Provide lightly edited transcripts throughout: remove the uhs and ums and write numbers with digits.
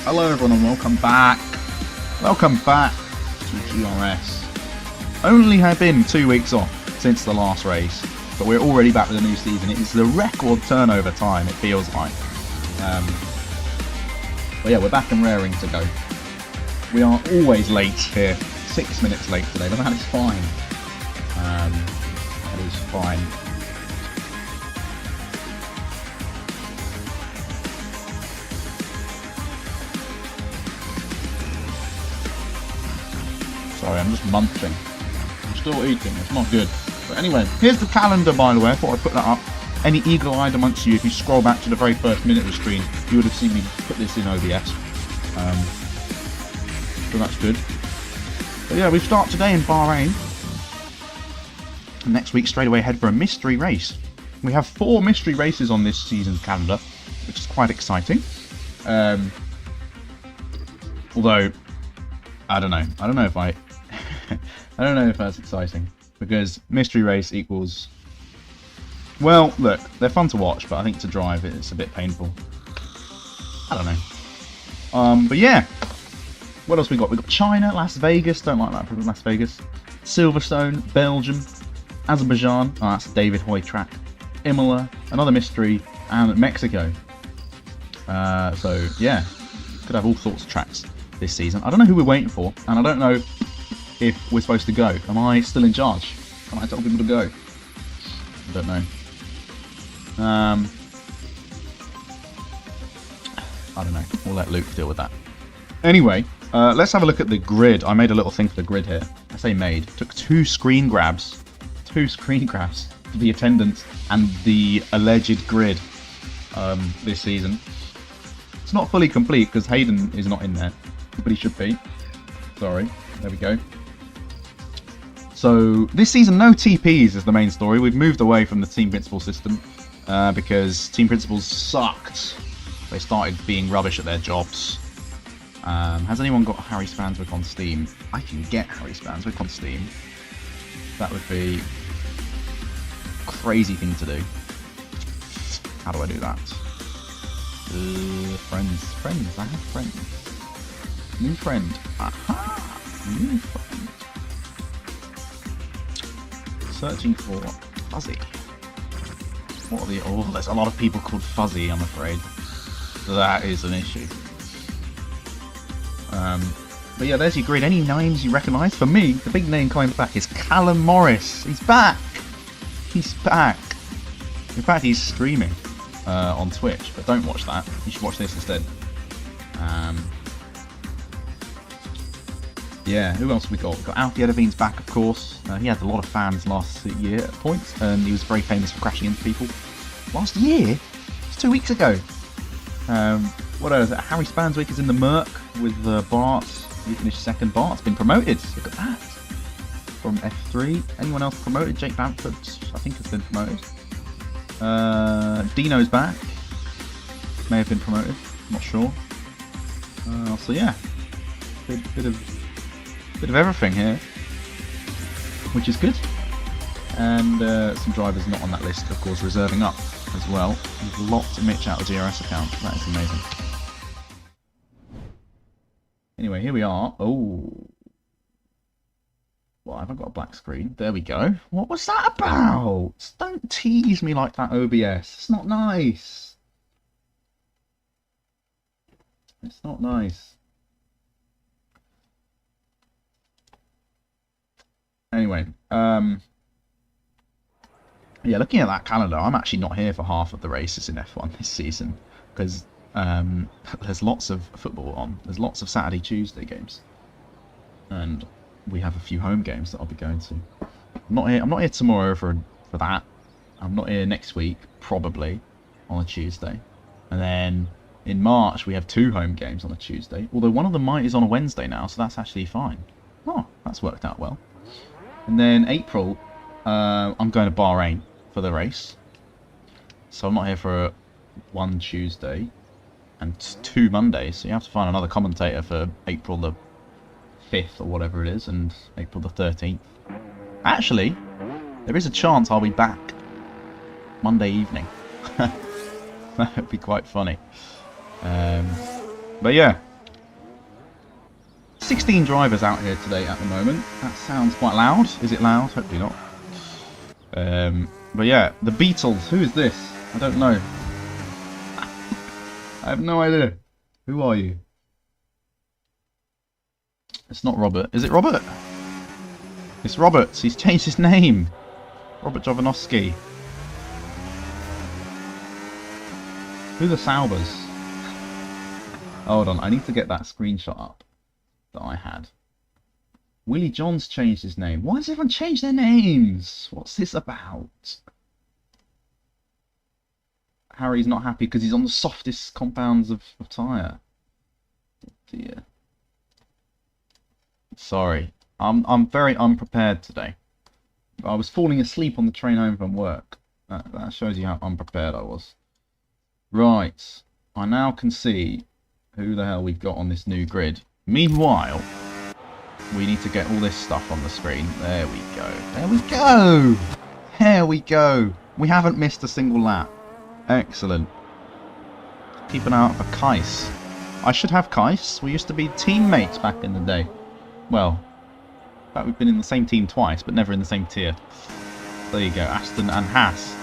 Hello everyone and welcome back. Welcome back to GRS. Only have been 2 weeks off since the last race, but we're already back with a new season. It is the record turnover time, it feels like. But yeah, we're back and raring to go. We are always late here, 6 minutes late today, but that is fine. That is fine. Sorry, I'm just munching. I'm still eating, it's not good. But anyway, here's the calendar, by the way. I thought I'd put that up. Any eagle-eyed amongst you, if you scroll back to the very first minute of the screen, you would have seen me put this in OBS. So that's good. But yeah, we start today in Bahrain. And next week, straight away, head for a mystery race. We have 4 mystery races on this season's calendar, which is quite exciting. Although, I don't know. I don't know if I don't know if that's exciting, because mystery race equals, well, look, they're fun to watch, but I think to drive it's a bit painful. I don't know. But yeah, what else we got? We got China, Las Vegas. Don't like that for Las Vegas. Silverstone, Belgium, Azerbaijan. Oh, that's David Hoy track. Imola, another mystery, and Mexico. So yeah, could have all sorts of tracks this season. I don't know who we're waiting for, and I don't know if we're supposed to go. Am I still in charge? Can I tell people to go? I don't know. I don't know. We'll let Luke deal with that. Anyway, let's have a look at the grid. I made a little thing for the grid here. I say made. Took 2 screen grabs. 2 screen grabs for the attendance and the alleged grid this season. It's not fully complete because Hayden is not in there, but he should be. Sorry. There we go. So this season, no TPs is the main story. We've moved away from the team principal system because team principals sucked. They started being rubbish at their jobs. Has anyone got Harry Spanswick on Steam? I can get Harry Spanswick on Steam. That would be a crazy thing to do. How do I do that? Friends. I have friends. New friend. Aha! New friend. Searching for Fuzzy. What are the... Oh, there's a lot of people called Fuzzy, I'm afraid. That is an issue. But yeah, there's your grid. Any names you recognise? For me, the big name coming back is Callum Morris. He's back! He's back! In fact, he's streaming on Twitch, but don't watch that. You should watch this instead. Yeah, who else have we got? We've got Alfie Edevine's back, of course. He had a lot of fans last year at points, and he was very famous for crashing into people. Last year? It's 2 weeks ago. What else? Harry Spanswick is in the Merc with Bart. He finished second. Bart's been promoted. Look at that. From F3. Anyone else promoted? Jake Bamford, I think, has been promoted. Dino's back. May have been promoted. Not sure. So yeah, bit of everything here, which is good. And some drivers not on that list, of course, reserving up as well. There's lots of Mitch out of the GRS account. That is amazing. Anyway, here we are. Oh. Well, have I got a black screen? There we go. What was that about? Don't tease me like that, OBS. It's not nice. It's not nice. Anyway, yeah, looking at that calendar, I'm actually not here for half of the races in F1 this season because there's lots of football on. There's lots of Saturday, Tuesday games, and we have a few home games that I'll be going to. I'm not here tomorrow for that. I'm not here next week, probably on a Tuesday, and then in March we have 2 home games on a Tuesday. Although one of them is on a Wednesday now, so that's actually fine. Oh, that's worked out well. And then April, I'm going to Bahrain for the race. So I'm not here for 1 Tuesday and 2 Mondays. So you have to find another commentator for April the 5th or whatever it is, and April the 13th. Actually, there is a chance I'll be back Monday evening. That would be quite funny. But yeah, 16 drivers out here today at the moment. That sounds quite loud. Is it loud? Hopefully not. But yeah, the Beatles. Who is this? I don't know. I have no idea. Who are you? It's not Robert. Is it Robert? It's Robert. He's changed his name. Robert Jovanovski. Who are the Saubers? Hold on, I need to get that screenshot up that I had. Willie John's changed his name. Why does everyone change their names? What's this about? Harry's not happy because he's on the softest compounds of tyre. Oh dear. Sorry. I'm very unprepared today. I was falling asleep on the train home from work. That shows you how unprepared I was. Right. I now can see who the hell we've got on this new grid. Meanwhile, we need to get all this stuff on the screen. There we go. There we go! There we go. We haven't missed a single lap. Excellent. Keep an eye out for Kais. I should have Kais. We used to be teammates back in the day. Well, in fact, we've been in the same team twice, but never in the same tier. There you go, Aston and Haas.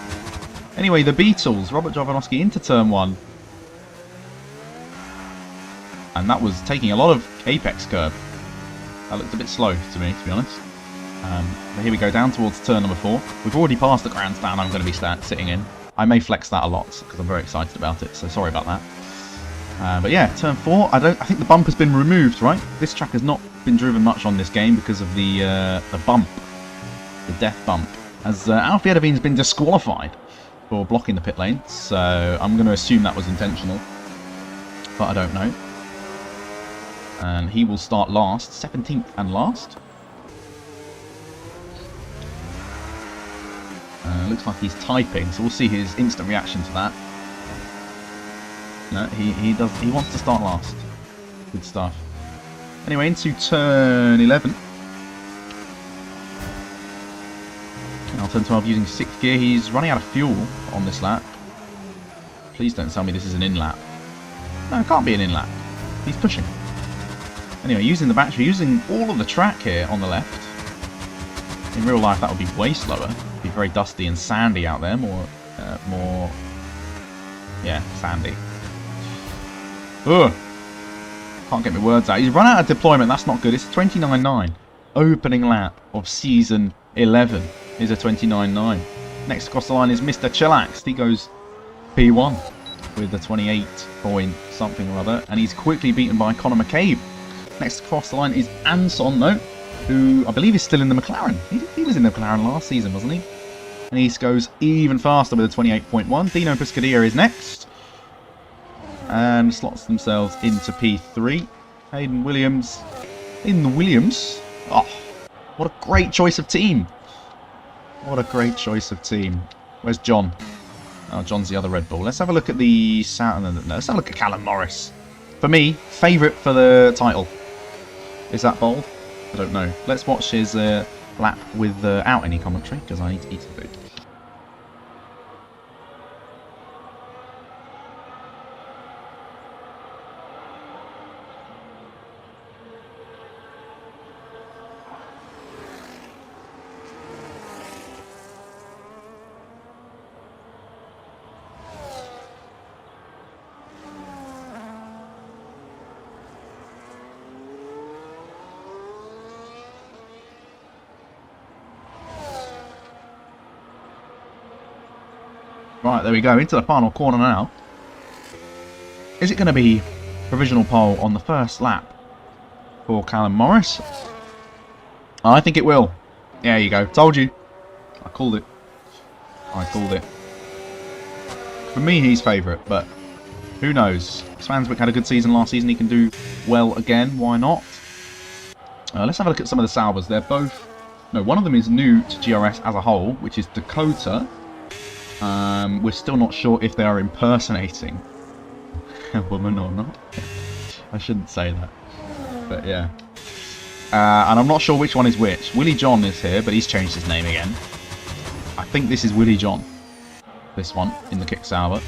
Anyway, the Beatles. Robert Jovanovski into turn 1. And that was taking a lot of apex curb. That looked a bit slow to me, to be honest. But here we go, down towards turn number 4. We've already passed the grandstand I'm going to be sitting in. I may flex that a lot because I'm very excited about it, so sorry about that. But yeah, turn 4. I think the bump has been removed, right? This track has not been driven much on this game because of the bump, the death bump, as Alfie Edevin's been disqualified for blocking the pit lane. So I'm going to assume that was intentional, but I don't know. And he will start last, 17th and last. Looks like he's typing, so we'll see his instant reaction to that. No, he wants to start last. Good stuff. Anyway, into turn 11. Now turn 12 using 6th gear. He's running out of fuel on this lap. Please don't tell me this is an in-lap. No, it can't be an in-lap. He's pushing. Anyway, using the battery, using all of the track here on the left. In real life, that would be way slower. It'd be very dusty and sandy out there. More, yeah, sandy. Ugh. Can't get my words out. He's run out of deployment. That's not good. It's 29.9. Opening lap of season 11 is a 29.9. Next across the line is Mr. Chillax. He goes P1 with a 28 point something or other. And he's quickly beaten by Conor McCabe. Next across the line is Anson, though, who I believe is still in the McLaren. He was in the McLaren last season, wasn't he? And he goes even faster with a 28.1. Dino Piscadilla is next. And slots themselves into P3. Hayden Williams. Oh, what a great choice of team. What a great choice of team. Where's John? Oh, John's the other Red Bull. Let's have a look at the... No, let's have a look at Callum Morris. For me, favourite for the title. Is that bold? I don't know. Let's watch his lap without any commentary, because I need to eat some food. Right, there we go, into the final corner now. Is it going to be provisional pole on the first lap for Callum Morris? I think it will. There you go, told you. I called it. I called it. For me, he's favourite, but who knows? Svanswick had a good season last season, he can do well again, why not? Let's have a look at some of the Saubers. They're both... No, one of them is new to GRS as a whole, which is Dakota. We're still not sure if they are impersonating a woman or not. I shouldn't say that. But yeah. And I'm not sure which one is which. Willie John is here, but he's changed his name again. I think this is Willie John. This one, in the Kick Sauber.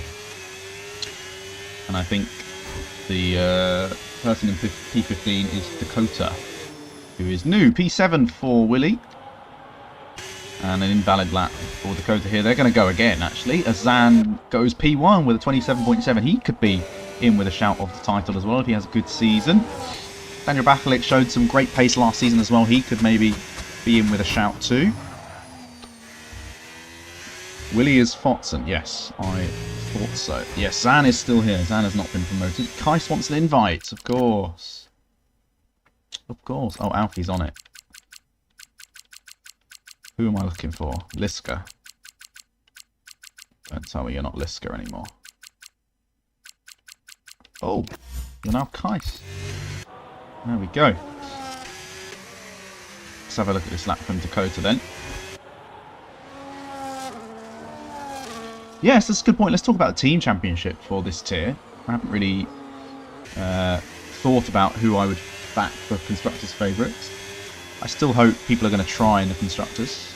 And I think The person in P15 is Dakota, who is new. P7 for Willie. And an invalid lap for Dakota here. They're going to go again, actually. Azan goes P1 with a 27.7. He could be in with a shout of the title as well if he has a good season. Daniel Bakalik showed some great pace last season as well. He could maybe be in with a shout too. Willie is Fotzen. Yes, I thought so. Yes, Zan is still here. Zan has not been promoted. Kais wants an invite, of course. Of course. Oh, Alfie's on it. Who am I looking for? Liska. Don't tell me you're not Liska anymore. Oh, you're now Kais. There we go. Let's have a look at this lap from Dakota then. Yes, that's a good point. Let's talk about the team championship for this tier. I haven't really thought about who I would back for Constructors' favourites. I still hope people are going to try in the Constructors.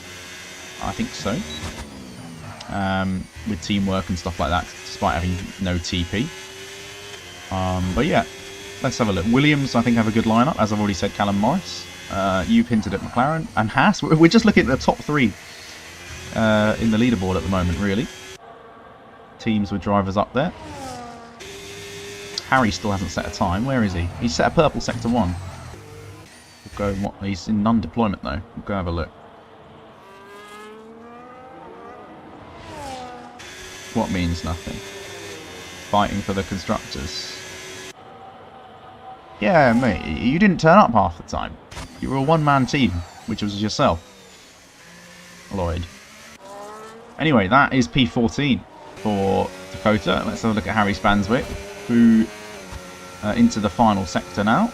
I think so. With teamwork and stuff like that, despite having no TP. But yeah, let's have a look. Williams, I think, have a good lineup. As I've already said, Callum Morris. You've hinted at McLaren. And Haas. We're just looking at the top 3 in the leaderboard at the moment, really. Teams with drivers up there. Harry still hasn't set a time. Where is he? He's set a purple sector 1. We'll go. He's in non-deployment though. We'll go have a look. What means nothing? Fighting for the Constructors. Yeah, mate. You didn't turn up half the time. You were a one-man team, which was yourself, Lloyd. Anyway, that is P14 for Dakota. Let's have a look at Harry Spanswick, who into the final sector now.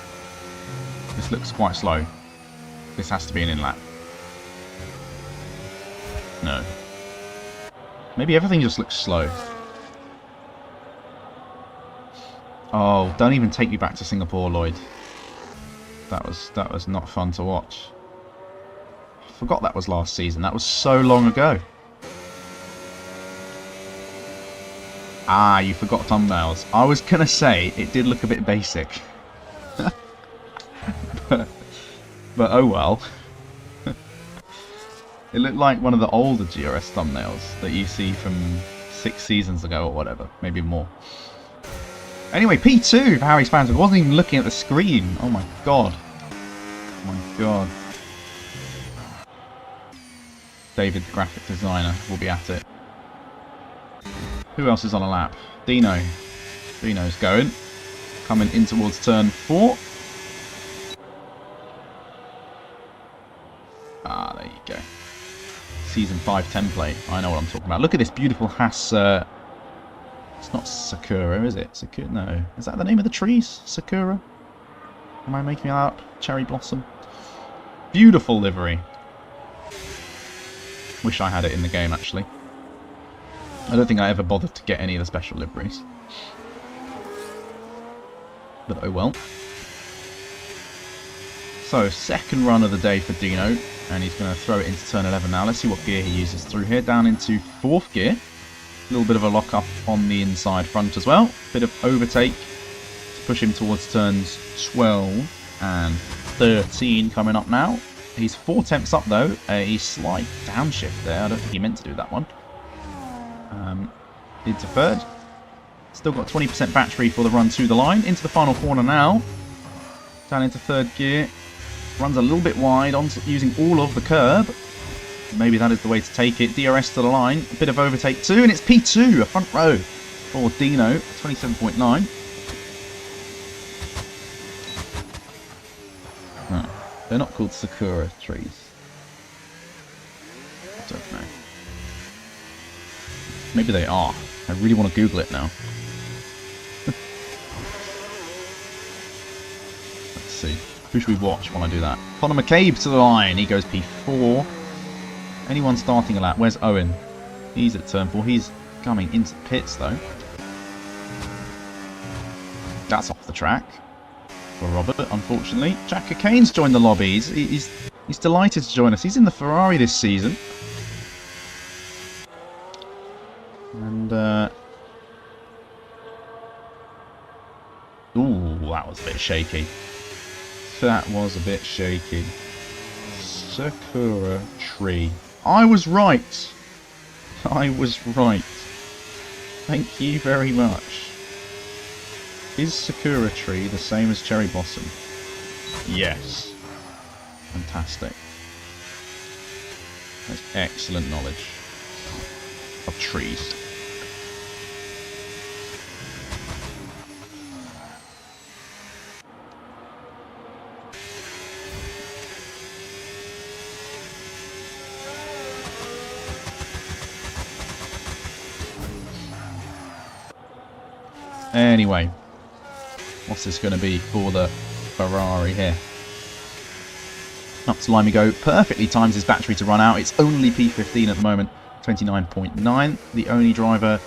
This looks quite slow. This has to be an in-lap. No. Maybe everything just looks slow. Oh, don't even take me back to Singapore, Lloyd. That was not fun to watch. I forgot that was last season. That was so long ago. Ah, you forgot thumbnails. I was gonna say it did look a bit basic. but oh well. It looked like one of the older GRS thumbnails that you see from 6 seasons ago or whatever, maybe more. Anyway, P2 for Harry Spanswick. I wasn't even looking at the screen. Oh my god. Oh my god. David, the graphic designer, will be at it. Who else is on a lap? Dino. Dino's going. Coming in towards turn 4. Ah, there you go. Season 5 template. I know what I'm talking about. Look at this beautiful Haas. It's not Sakura, is it? Sakura? No. Is that the name of the trees? Sakura? Am I making that up? Cherry Blossom? Beautiful livery. Wish I had it in the game, actually. I don't think I ever bothered to get any of the special liveries. But oh well. So, second run of the day for Dino. And he's going to throw it into turn 11 now. Let's see what gear he uses through here. Down into 4th gear. A little bit of a lock up on the inside front as well. Bit of overtake to push him towards turns 12 and 13 coming up now. He's 4 tenths up though. A slight downshift there. I don't think he meant to do that one. Into 3rd. Still got 20% battery for the run to the line. Into the final corner now. Down into 3rd gear. Runs a little bit wide on using all of the curb. Maybe that is the way to take it. DRS to the line. A bit of overtake too. And it's P2, a front row for Dino. 27.9. No, they're not called Sakura trees. I don't know. Maybe they are. I really want to Google it now. Let's see. Who should we watch while I do that? Conor McCabe to the line. He goes P4. Anyone starting a lap? Where's Owen? He's at turn 4. He's coming into the pits though. That's off the track for Robert, unfortunately. Jack Cocaine's joined the lobby. He's delighted to join us. He's in the Ferrari this season. And that was a bit shaky. That was a bit shaky. Sakura tree. I was right. I was right. Thank you very much. Is Sakura tree the same as cherry blossom? Yes. Fantastic. That's excellent knowledge of trees. Anyway, what's this going to be for the Ferrari here? Up to line we go. Perfectly times his battery to run out. It's only P15 at the moment, 29.9. The only driver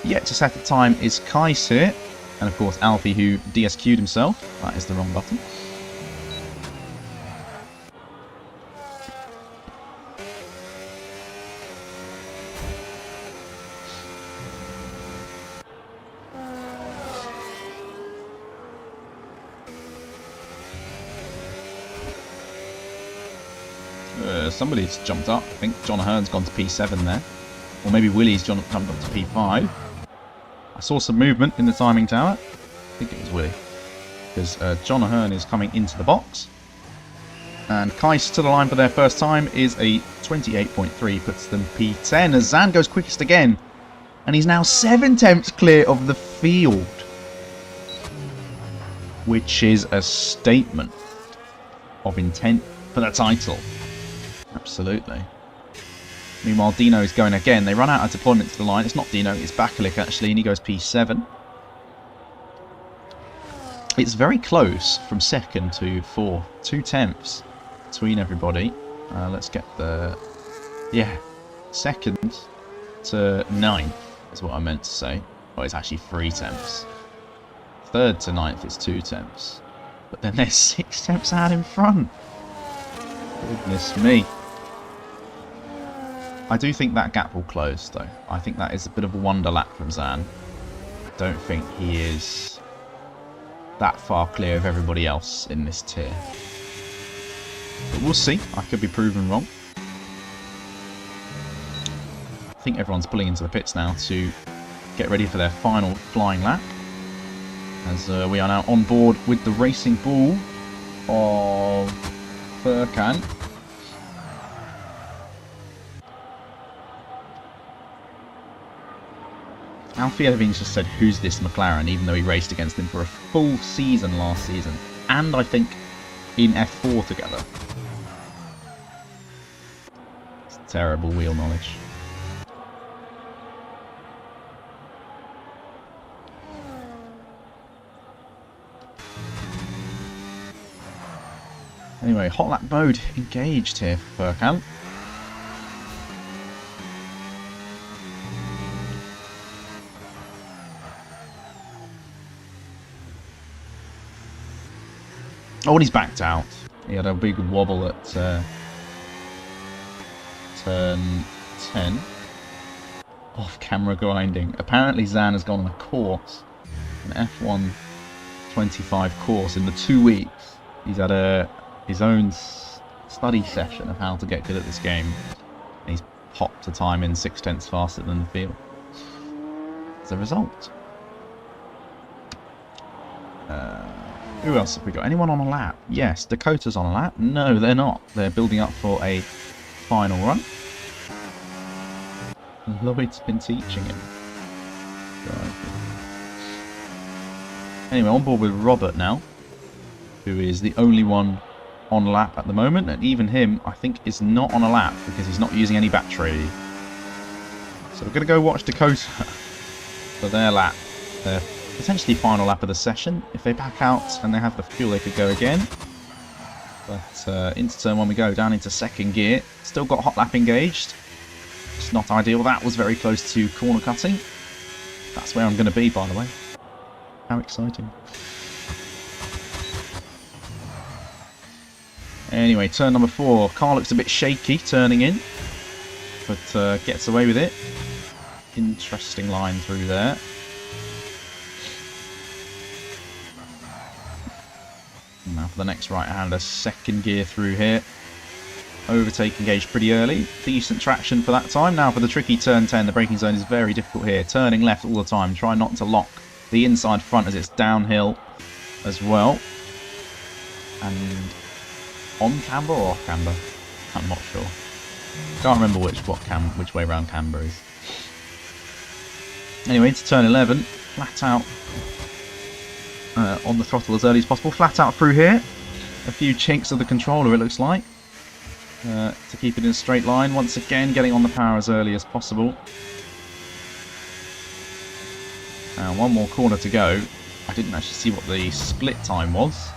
yet to set the time is Kais here. And of course Alfie, who DSQ'd himself. That is the wrong button. Somebody's jumped up. I think John Ahern's gone to P7 there. Or maybe Willie's jumped up to P5. I saw some movement in the timing tower. I think it was Willie. Because John Ahern is coming into the box. And Kais to the line for their first time is a 28.3. Puts them P10 as Zan goes quickest again. And he's now 7 tenths clear of the field. Which is a statement of intent for the title. Absolutely. Meanwhile, Dino is going again. They run out of deployment to the line. It's not Dino, it's Bakalik actually, and he goes P7. It's very close from second to fourth. 2 tenths between everybody. Let's get the... Yeah, second to ninth is what I meant to say. Well, it's actually 3 tenths. Third to ninth is 2 tenths. But then there's 6 tenths out in front. Goodness me. I do think that gap will close, though. I think that is a bit of a wonder lap from Zan. I don't think he is that far clear of everybody else in this tier. But we'll see. I could be proven wrong. I think everyone's pulling into the pits now to get ready for their final flying lap. As we are now on board with the racing bull of Furkan. Alfie Evans just said, who's this McLaren, even though he raced against him for a full season last season. And I think in F4 together. It's terrible wheel knowledge. Anyway, hot lap mode engaged here for Furkan. Oh, and he's backed out. He had a big wobble at turn 10. Off-camera grinding. Apparently Zan has gone on a course, an F1 25 course in the 2 weeks. He's had his own study session of how to get good at this game. And he's popped a time in 6 tenths faster than the field. As a result. Who else have we got? Anyone on a lap? Yes, Dakota's on a lap. No, they're not. They're building up for a final run. Lloyd's been teaching him. Anyway, on board with Robert now, who is the only one on lap at the moment, and even him, I think, is not on a lap because he's not using any battery. So we're going to go watch Dakota for their lap. Their potentially final lap of the session. If they back out and they have the fuel, they could go again. But into turn 1 we go, down into second gear. Still got hot lap engaged. It's not ideal. That was very close to corner cutting. That's where I'm going to be, by the way. How exciting. Anyway, turn number 4. Car looks a bit shaky turning in, but gets away with it. Interesting line through there. Now for the next right-hander, second gear through here. Overtake engaged pretty early. Decent traction for that time. Now for the tricky turn 10, the braking zone is very difficult here. Turning left all the time. Try not to lock the inside front as it's downhill as well. And on camber or off camber? I'm not sure. Can't remember which way round camber is. Anyway, to turn 11, flat out on the throttle as early as possible. Flat out through here. A few chinks of the controller, it looks like. To keep it in a straight line. Once again, getting on the power as early as possible. Now, one more corner to go. I didn't actually see what the split time was.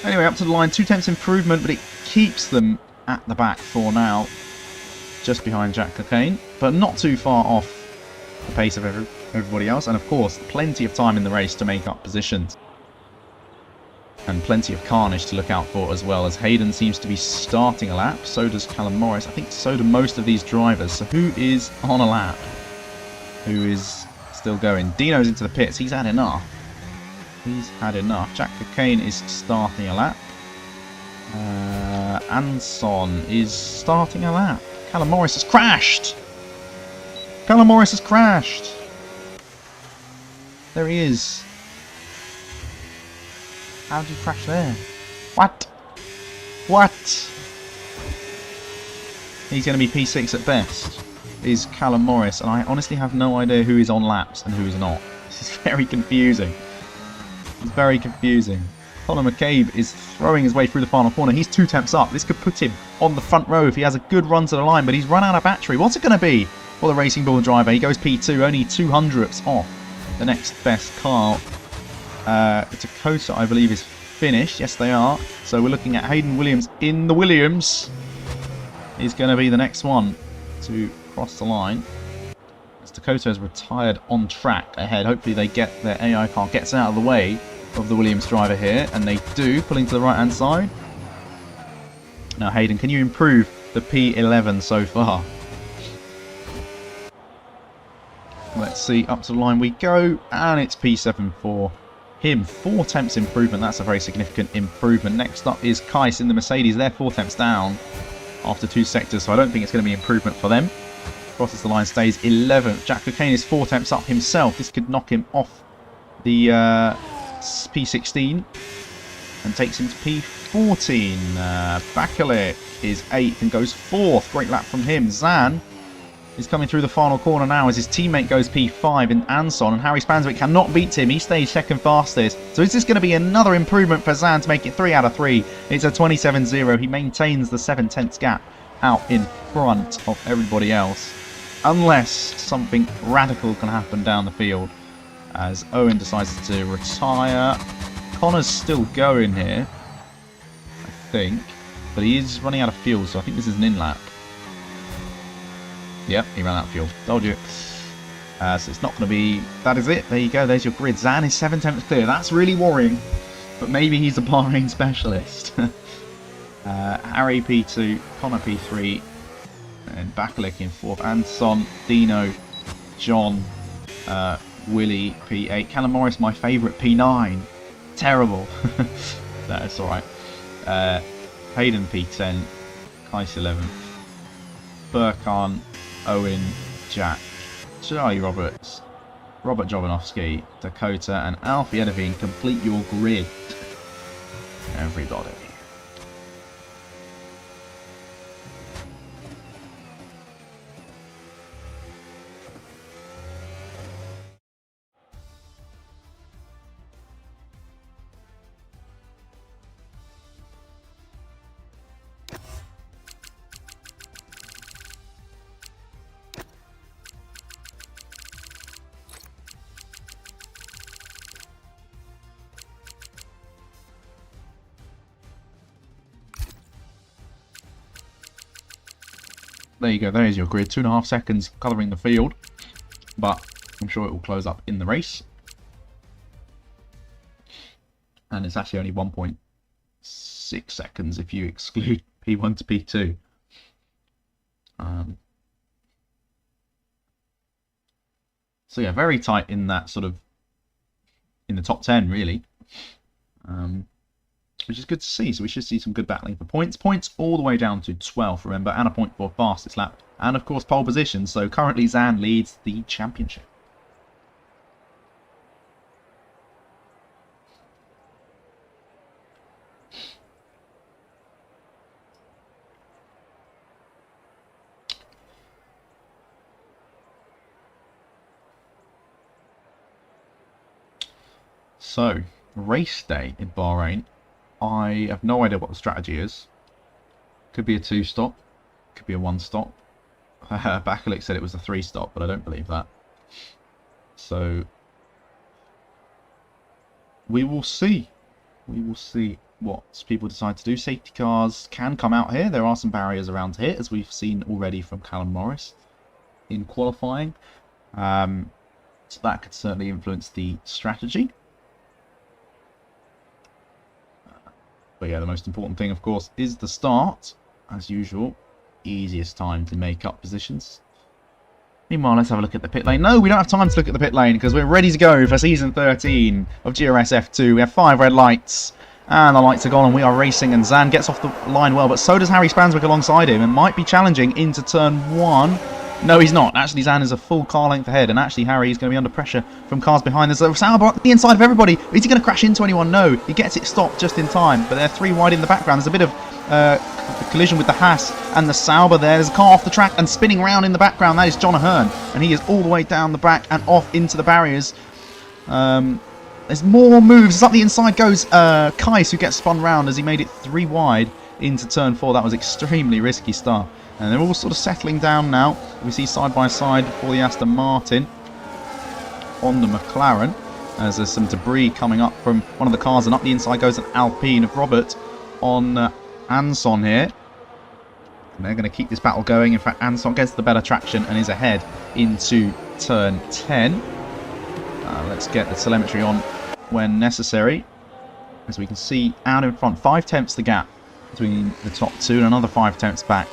Anyway, up to the line, 2 tenths improvement, but it keeps them at the back for now. Just behind Jack Cockayne, but not too far off the pace of everybody else. And of course, plenty of time in the race to make up positions. And plenty of carnage to look out for as well, as Hayden seems to be starting a lap. So does Callum Morris. I think so do most of these drivers. So who is on a lap? Who is still going? Dino's into the pits. He's had enough. He's had enough. Jack Cockayne is starting a lap. Anson is starting a lap. Callum Morris has crashed. Callum Morris has crashed. There he is. How did you crash there? What? What? He's going to be P6 at best, is Callum Morris. And I honestly have no idea who is on laps and who is not. This is very confusing. It's very confusing. Conor McCabe is throwing his way through the final corner. He's 2 tenths up. This could put him on the front row if he has a good run to the line, but he's run out of battery. What's it going to be for the Racing Bull driver? He goes P2, only 200ths off the next best car. Dakota, I believe, is finished. Yes, they are. So we're looking at Hayden Williams in the Williams. He's going to be the next one to cross the line. As Dakota has retired on track ahead. Hopefully they get their AI car gets out of the way of the Williams driver here, and they do, pulling to the right hand side. Now Hayden, can you improve the P11 so far? Let's see, up to the line we go, and it's P7 for him. 4 tenths improvement, that's a very significant improvement. Next up is Kais in the Mercedes. They're 4 tenths down after 2 sectors, so I don't think it's going to be improvement for them. Crosses the line, stays 11th. Jack Cockayne is 4 tenths up himself. This could knock him off the P16 and takes him to P14. Bakalik is 8th and goes 4th. Great lap from him. Zan is coming through the final corner now as his teammate goes P5 in Anson, and Harry Spanswick cannot beat him. He stays 2nd fastest. So is this going to be another improvement for Zan to make it 3 out of 3? It's a 27-0. He maintains the 7/10 gap out in front of everybody else. Unless something radical can happen down the field as Owen decides to retire. Connor's still going here, I think, but he is running out of fuel, so I think this is an in-lap. Yep, he ran out of fuel. Told you. So it's not going to be... That is it. There you go. There's your grid. Zan is 7 tenths clear. That's really worrying, but maybe he's a Bahrain specialist. Harry P2, Connor P3, and Bakalik in 4th. Anson, Dino, John, Willie P8. Callum Morris, my favourite, P9. Terrible. That's alright. Hayden P10, Kais 11th, Burkhan, Owen, Jack, Charlie Roberts, Robert Jovanovski, Dakota, and Alfie Edevine complete your grid. Everybody. There you go, there's your grid. 2.5 seconds colouring the field, but I'm sure it will close up in the race. And it's actually only 1.6 seconds if you exclude P1 to P2. So yeah, very tight in that sort of, in the top 10 really. Which is good to see. So we should see some good battling for points. Points all the way down to 12, remember, and a point for fastest lap. And of course pole position. So currently Zan leads the championship. So, race day in Bahrain. I have no idea what the strategy is. Could be a 2-stop. Could be a 1-stop. Bakalik said it was a 3-stop, but I don't believe that. So, we will see. We will see what people decide to do. Safety cars can come out here. There are some barriers around here, as we've seen already from Callum Morris in qualifying. So that could certainly influence the strategy. But yeah, the most important thing, of course, is the start. As usual, easiest time to make up positions. Meanwhile, let's have a look at the pit lane. No, we don't have time to look at the pit lane because we're ready to go for Season 13 of GRS F2. We have 5 red lights and the lights are gone and we are racing, and Zan gets off the line well, but so does Harry Spanswick alongside him and might be challenging into turn 1. No, he's not. Actually, Zan is a full car length ahead, and actually Harry is going to be under pressure from cars behind. There's a Sauber at the inside of everybody. Is he going to crash into anyone? No. He gets it stopped just in time, but they're 3 wide in the background. There's a bit of collision with the Haas and the Sauber there. There's a car off the track and spinning around in the background. That is John Ahern, and he is all the way down the back and off into the barriers. There's more moves. Up the inside goes Kais, who gets spun round as he made it 3 wide into turn 4. That was extremely risky start. And they're all sort of settling down now. We see side by side for the Aston Martin on the McLaren, as there's some debris coming up from one of the cars, and up the inside goes an Alpine of Robert on Anson here. And they're going to keep this battle going. In fact, Anson gets the better traction and is ahead into turn 10. Let's get the telemetry on when necessary. As we can see out in front, 5 tenths the gap between the top 2 and another 5 tenths back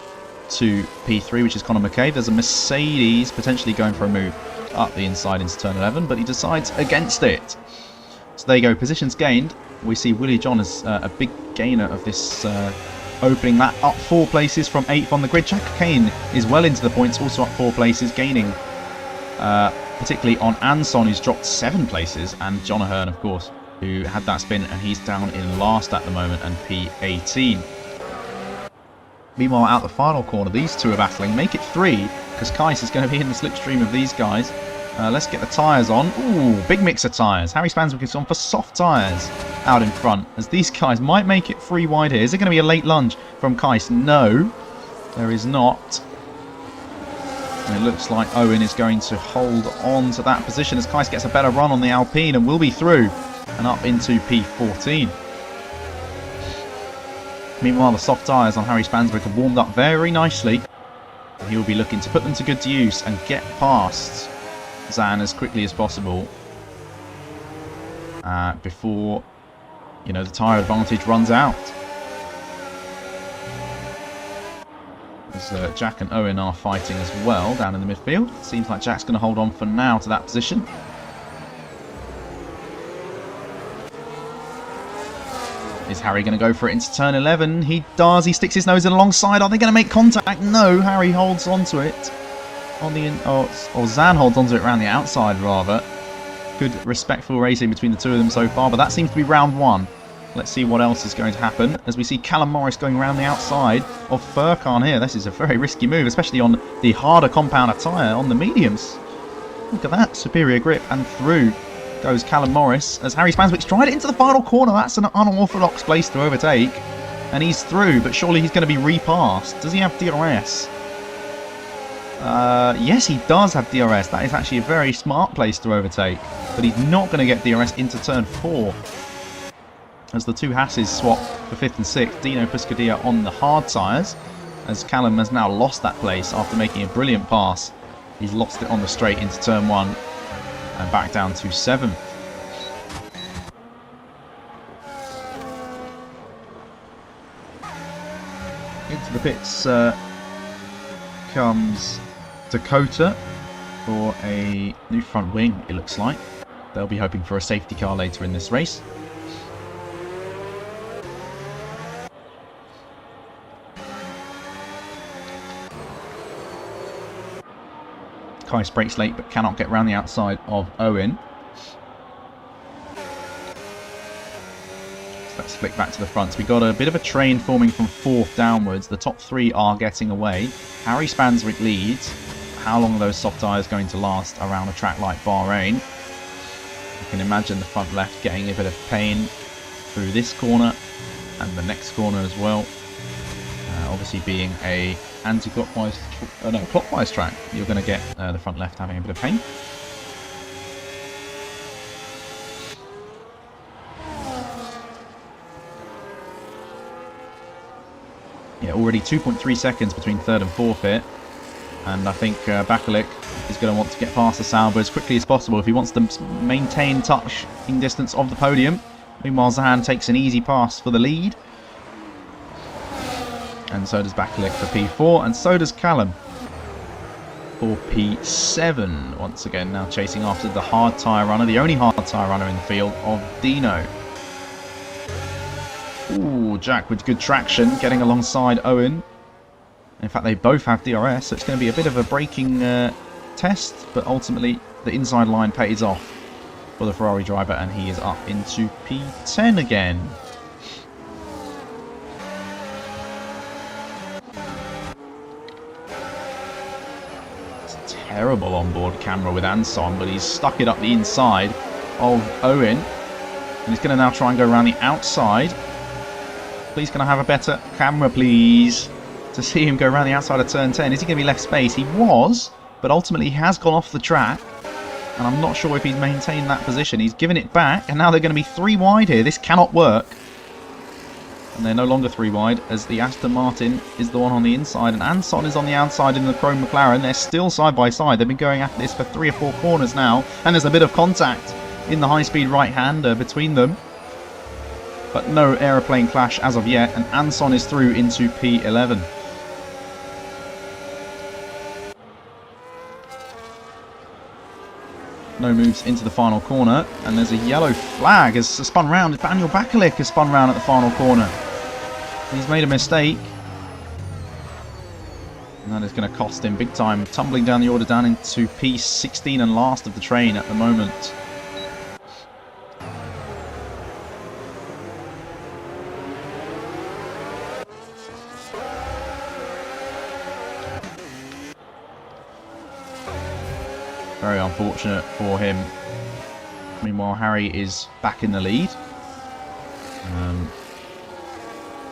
to P3, which is Conor McCabe. There's a Mercedes potentially going for a move up the inside into turn 11, but he decides against it. So there you go, positions gained. We see Willie John as a big gainer of this opening that up 4 places from 8th on the grid. Jack Kane is well into the points, also up 4 places, gaining particularly on Anson, who's dropped 7 places, and John Ahern, of course, who had that spin, and he's down in last at the moment and P18. Meanwhile, out the final corner, these two are battling. Make it 3, because Kais is going to be in the slipstream of these guys. Let's get the tyres on. Ooh, big mix of tyres. Harry Spanswick is on for soft tyres out in front, as these guys might make it 3 wide here. Is there going to be a late lunge from Kais? No, there is not. And it looks like Owen is going to hold on to that position as Kais gets a better run on the Alpine and will be through and up into P14. Meanwhile, the soft tyres on Harry Spanswick have warmed up very nicely. He'll be looking to put them to good use and get past Zan as quickly as possible before, you know, the tyre advantage runs out. As Jack and Owen are fighting as well down in the midfield. Seems like Jack's going to hold on for now to that position. Is Harry going to go for it into turn 11? He does. He sticks his nose in alongside. Are they going to make contact? No. Harry holds onto it. On the or Zan holds onto it around the outside, rather. Good, respectful racing between the two of them so far, but that seems to be round 1. Let's see what else is going to happen as we see Callum Morris going around the outside of Furkan here. This is a very risky move, especially on the harder compounder tyre on the mediums. Look at that. Superior grip, and through goes Callum Morris as Harry Spanswick's tried it into the final corner. That's an unorthodox place to overtake. And he's through, but surely he's going to be repassed. Does he have DRS? Yes, he does have DRS. That is actually a very smart place to overtake. But he's not going to get DRS into turn 4. As the two Hasses swap for 5th and 6th. Dino Puscadia on the hard tyres. As Callum has now lost that place after making a brilliant pass. He's lost it on the straight into turn 1. And back down to 7th. Into the pits comes Dakota. for a new front wing, it looks like. They'll be hoping for a safety car later in this race. Kais brakes late but cannot get around the outside of Owen. So let's flick back to the front. So we've got a bit of a train forming from 4th downwards. The top 3 are getting away. Harry Spanswick leads. How long are those soft tyres going to last around a track like Bahrain? You can imagine the front left getting a bit of pain through this corner and the next corner as well. Obviously being a anti-clockwise, no, clockwise track, you're going to get the front left having a bit of pain. Yeah, already 2.3 seconds between 3rd and 4th here. And I think Bakalik is going to want to get past the Sauber as quickly as possible if he wants to maintain touching distance of the podium. Meanwhile, Zahan takes an easy pass for the lead. And so does Bakalik for P4, and so does Callum for P7. Once again, now chasing after the hard tyre runner, the only hard tyre runner in the field of Dino. Ooh, Jack with good traction, getting alongside Owen. In fact, they both have DRS, so it's going to be a bit of a braking test, but ultimately the inside line pays off for the Ferrari driver, and he is up into P10 again. Terrible onboard camera with Anson, but he's stuck it up the inside of Owen, and he's going to now try and go around the outside. Please, can I have a better camera, please, to see him go around the outside of turn 10? Is he going to be left space? He was, but ultimately he has gone off the track, and I'm not sure if he's maintained that position. He's given it back, and now they're going to be 3 wide here. This cannot work. And they're no longer 3 wide, as the Aston Martin is the one on the inside, and Anson is on the outside in the Chrome McLaren. They're still side by side. They've been going at this for 3 or 4 corners now, and there's a bit of contact in the high-speed right-hander between them. But no aeroplane clash as of yet, and Anson is through into P11. No moves into the final corner, and there's a yellow flag has spun round. Daniel Bakalik has spun round at the final corner. He's made a mistake, and that is going to cost him big time. Tumbling down the order down into P16 and last of the train at the moment. Very unfortunate for him. Meanwhile, Harry is back in the lead.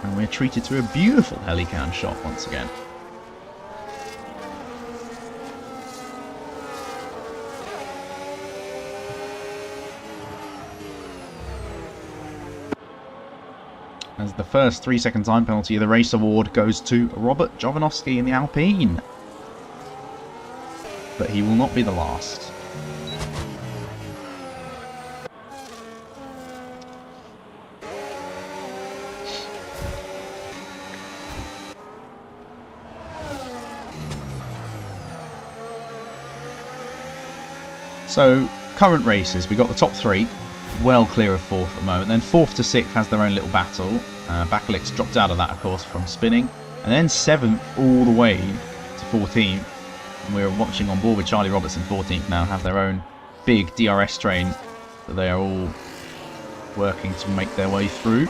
And we're treated to a beautiful helicam shot once again. As the first 3-second time penalty of the race award goes to Robert Jovanovski in the Alpine. But he will not be the last. So, current races, we got the top 3, well clear of 4th at the moment. Then 4th to 6th has their own little battle. Bakalik's dropped out of that, of course, from spinning. And then 7th all the way to 14th. And we're watching on board with Charlie Robertson, 14th now, have their own big DRS train that they are all working to make their way through.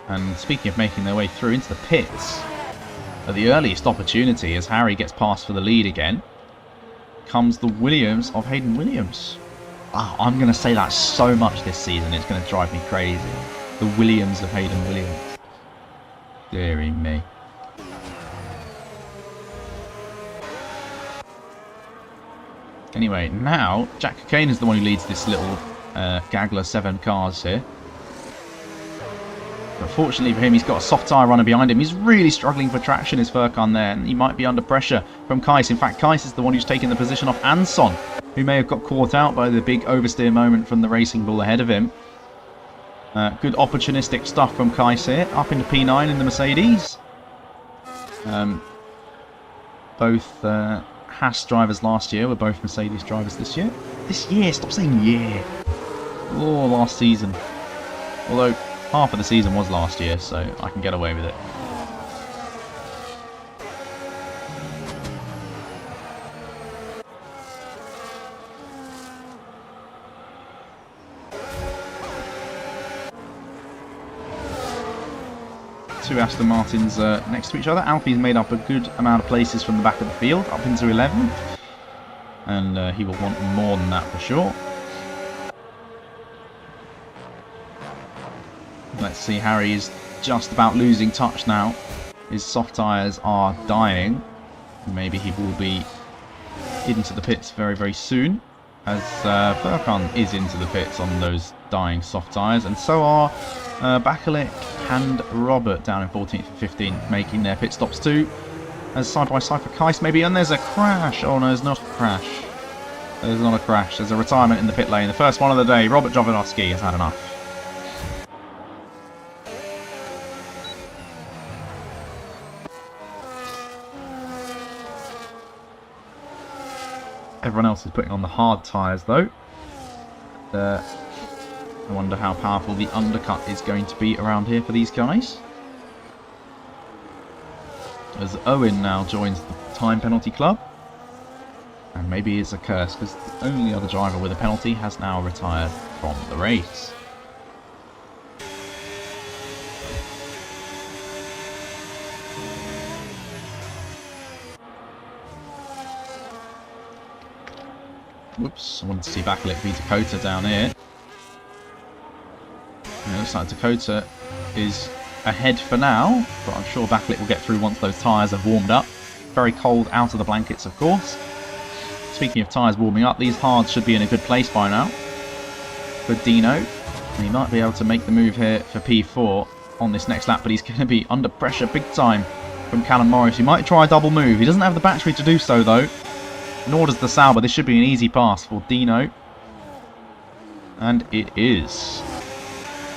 And speaking of making their way through into the pits, at the earliest opportunity, as Harry gets past for the lead again, comes the Williams of Hayden Williams. Oh, I'm going to say that so much this season, it's going to drive me crazy. The Williams of Hayden Williams. Deary me. Anyway, now Jack Cockayne is the one who leads this little gaggle of 7 cars here. But fortunately for him, he's got a soft tyre runner behind him. He's really struggling for traction, is Furkan there, and he might be under pressure from Kais. In fact, Kais is the one who's taken the position off Anson, who may have got caught out by the big oversteer moment from the Racing Bull ahead of him. Good opportunistic stuff from Kais here, up into P9 in the Mercedes. Both Haas drivers last year were both Mercedes drivers this year. This year, stop saying year. Oh, last season. Although half of the season was last year, so I can get away with it. Two Aston Martins next to each other. Alfie's made up a good amount of places from the back of the field, up into 11th. And he will want more than that for sure. Let's see, Harry is just about losing touch now. His soft tyres are dying. Maybe he will be into the pits very, very soon. As Furkan is into the pits on those dying soft tyres. And so are Bakalik and Robert down in 14th and 15th, making their pit stops too. As side by side for Kais maybe, and there's a crash. Oh no, there's not a crash. There's not a crash. There's a retirement in the pit lane. The first one of the day. Robert Jovanovski has had enough. Everyone else is putting on the hard tyres though. I wonder how powerful the undercut is going to be around here for these guys. As Owen now joins the time penalty club. And maybe it's a curse because the only other driver with a penalty has now retired from the race. Whoops, I wanted to see Bakalik beat Dakota down here. And it looks like Dakota is ahead for now, but I'm sure Bakalik will get through once those tyres have warmed up. Very cold out of the blankets, of course. Speaking of tyres warming up, these hards should be in a good place by now for Dino. And he might be able to make the move here for P4 on this next lap, but he's going to be under pressure big time from Callum Morris. He might try a double move. He doesn't have the battery to do so, though. Nor does the Sauber. This should be an easy pass for Dino. And it is.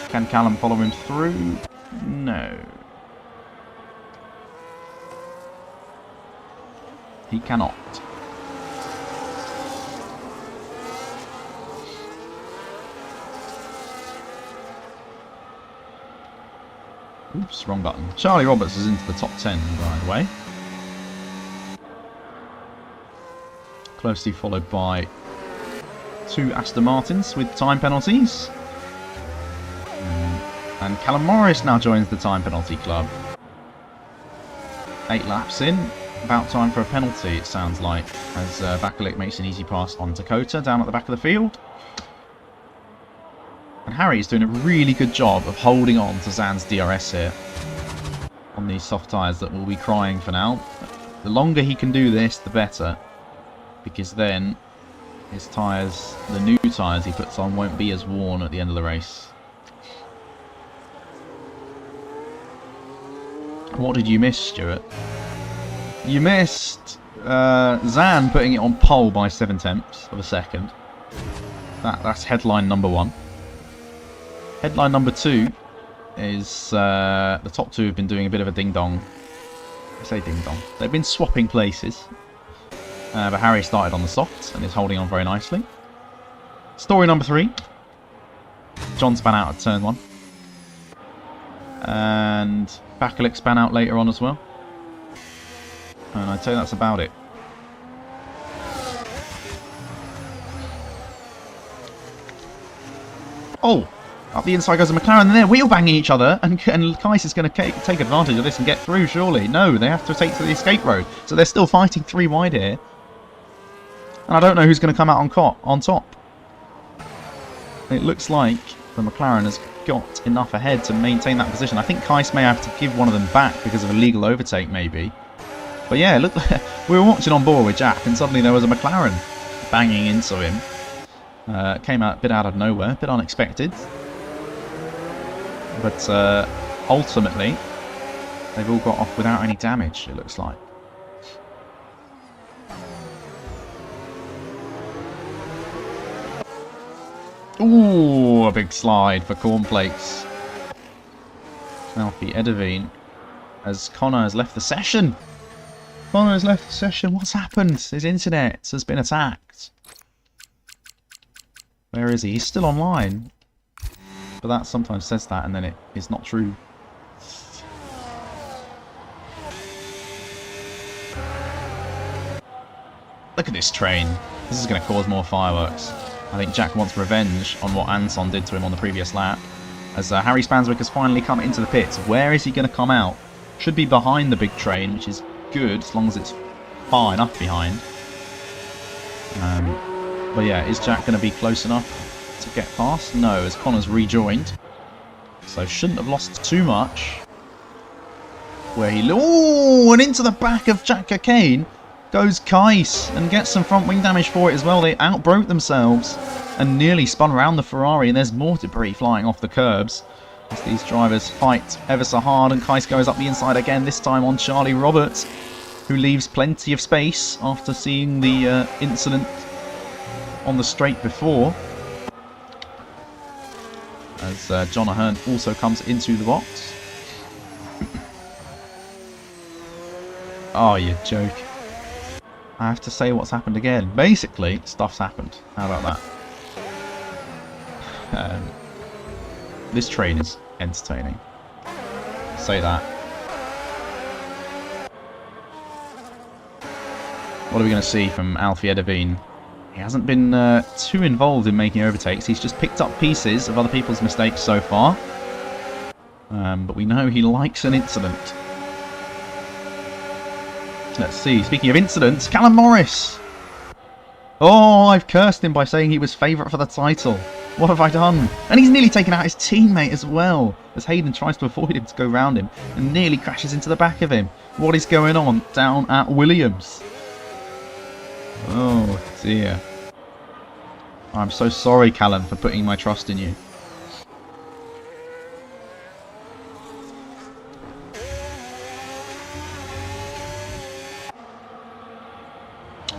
Can Callum follow him through? No. He cannot. Oops, wrong button. Charlie Roberts is into the top 10, by the way. Closely followed by two Aston Martins with time penalties. And Callum Morris now joins the time penalty club. 8 laps in. About time for a penalty, it sounds like, as Bakalik makes an easy pass on Dakota down at the back of the field. And Harry is doing a really good job of holding on to Zan's DRS here on these soft tyres that will be crying for now. The longer he can do this, the better. Because then his tyres, the new tyres he puts on, won't be as worn at the end of the race. What did you miss, Stuart? You missed Zan putting it on pole by 7/10 of a second. That's headline number 1. Headline number 2 is the top 2 have been doing a bit of a ding-dong. I say ding-dong. They've been swapping places. But Harry started on the softs and is holding on very nicely. Story number 3. John span out at turn 1. And Bakalik span out later on as well. And I'd say that's about it. Oh! Up the inside goes a McLaren, and they're wheel banging each other, and Kais is going to take advantage of this and get through, surely. No, they have to take to the escape road. So they're still fighting 3 wide here. And I don't know who's going to come out on top. It looks like the McLaren has got enough ahead to maintain that position. I think Kais may have to give one of them back because of a legal overtake, maybe. But yeah, look, we were watching on board with Jack, and suddenly there was a McLaren banging into him. Came out a bit out of nowhere, a bit unexpected. But ultimately, they've all got off without any damage, it looks like. Ooh, a big slide for cornflakes. Alfie Edeveen, as Connor has left the session. Connor has left the session. What's happened? His internet has been attacked. Where is he? He's still online. But that sometimes says that and then it is not true. Look at this train. This is going to cause more fireworks. I think Jack wants revenge on what Anton did to him on the previous lap. As Harry Spanswick has finally come into the pits. Where is he going to come out? Should be behind the big train, which is good as long as it's far enough behind. But yeah, is Jack going to be close enough to get past? No, as Connor's rejoined. So shouldn't have lost too much. Where he... Ooh, and into the back of Jack Cockayne goes Kais and gets some front wing damage for it as well. They outbroke themselves and nearly spun around the Ferrari, and there's more debris flying off the curbs as these drivers fight ever so hard, and Kais goes up the inside again, this time on Charlie Roberts, who leaves plenty of space after seeing the incident on the straight before. As John Ahern also comes into the box. Oh, you joke. I have to say what's happened again. Basically, stuff's happened. How about that? This train is entertaining. Say that. What are we going to see from Alfie Edeveen? He hasn't been too involved in making overtakes. He's just picked up pieces of other people's mistakes so far. But we know he likes an incident. Let's see. Speaking of incidents, Callum Morris. Oh, I've cursed him by saying he was favourite for the title. What have I done? And he's nearly taken out his teammate as well, as Hayden tries to avoid him to go round him and nearly crashes into the back of him. What is going on down at Williams? Oh dear. I'm so sorry, Callum, for putting my trust in you.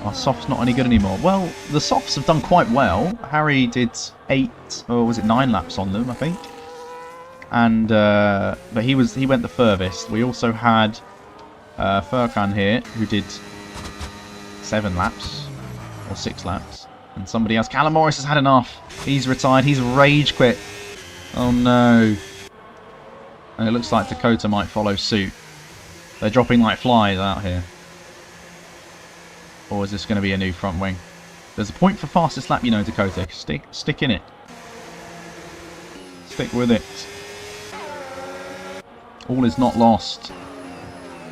Our soft's not any good anymore. Well, the softs have done quite well. Harry did 8, or was it 9 laps on them, I think. And but he went the furthest. We also had Furkan here, who did 7 laps or 6 laps, and somebody else. Callum Morris has had enough. He's retired. He's rage quit. Oh no! And it looks like Dakota might follow suit. They're dropping like flies out here. Or is this going to be a new front wing? There's a point for fastest lap, you know, Dakota. Stick in it. Stick with it. All is not lost.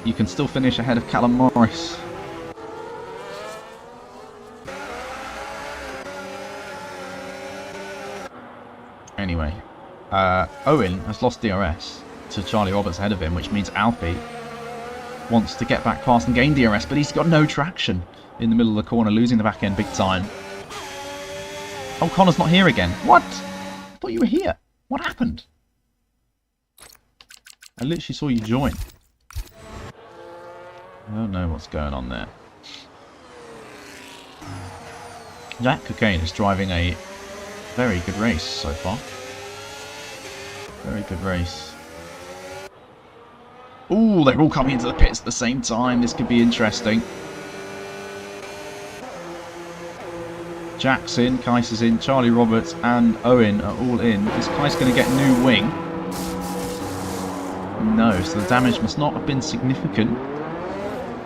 You can still finish ahead of Callum Morris. Anyway, Owen has lost DRS to Charlie Roberts ahead of him, which means Alfie wants to get back past and gain DRS, but he's got no traction in the middle of the corner, losing the back end big time. Oh, Connor's not here again. What? I thought you were here. What happened? I literally saw you join. I don't know what's going on there. Jack Cockayne is driving a very good race so far. Very good race. Ooh, they're all coming into the pits at the same time. This could be interesting. Jack's in, Kais is in, Charlie Roberts and Owen are all in. Is Kais going to get new wing? No, so the damage must not have been significant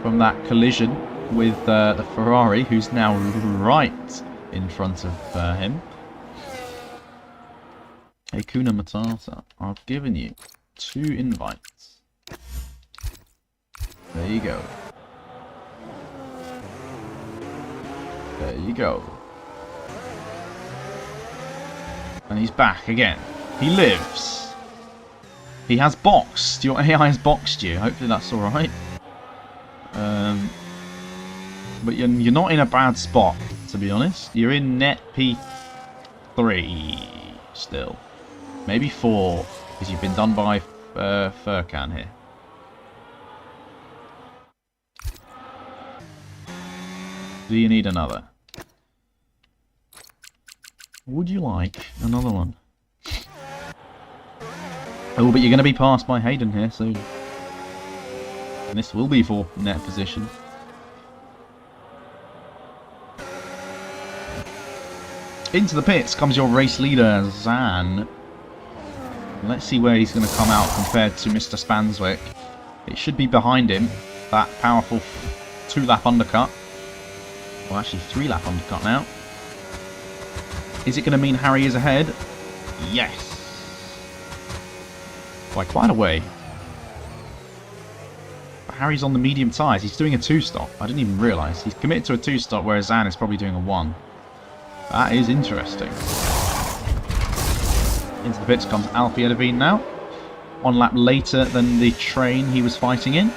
from that collision with the Ferrari, who's now right in front of him. Hey, Kuna Matata, I've given you 2 invites. There you go. There you go. And he's back again. He lives. He has boxed. Your AI has boxed you. Hopefully that's alright. But you're not in a bad spot, to be honest. You're in net P3 still. Maybe 4, because you've been done by Furkan here. Do you need another? Would you like another one? Oh, but you're going to be passed by Hayden here soon. And this will be for net position. Into the pits comes your race leader, Zan. Let's see where he's going to come out compared to Mr. Spanswick. It should be behind him. That powerful 2-lap undercut. Well, actually 3-lap undercut now. Is it going to mean Harry is ahead? Yes. By quite a way. But Harry's on the medium tyres. He's doing a 2-stop. I didn't even realise. He's committed to a 2-stop, whereas Zan is probably doing a 1. That is interesting. Into the pits comes Alfie Edeveen now. 1 lap later than the train he was fighting in.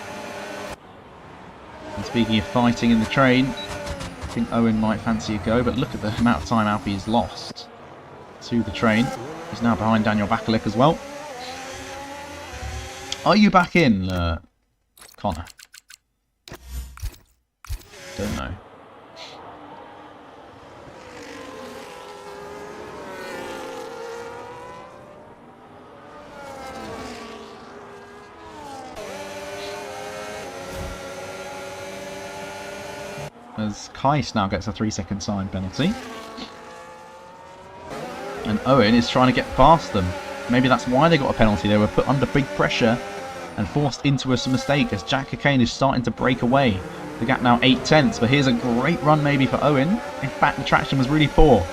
And speaking of fighting in the train, I think Owen might fancy a go, but look at the amount of time Alfie has lost to the train. He's now behind Daniel Bakalik as well. Are you back in, Connor? Don't know. As Kais now gets a 3-second time penalty. And Owen is trying to get past them. Maybe that's why they got a penalty. They were put under big pressure and forced into a mistake as Jack Cockayne is starting to break away. The gap now 8 tenths, but here's a great run maybe for Owen. In fact, the traction was really poor.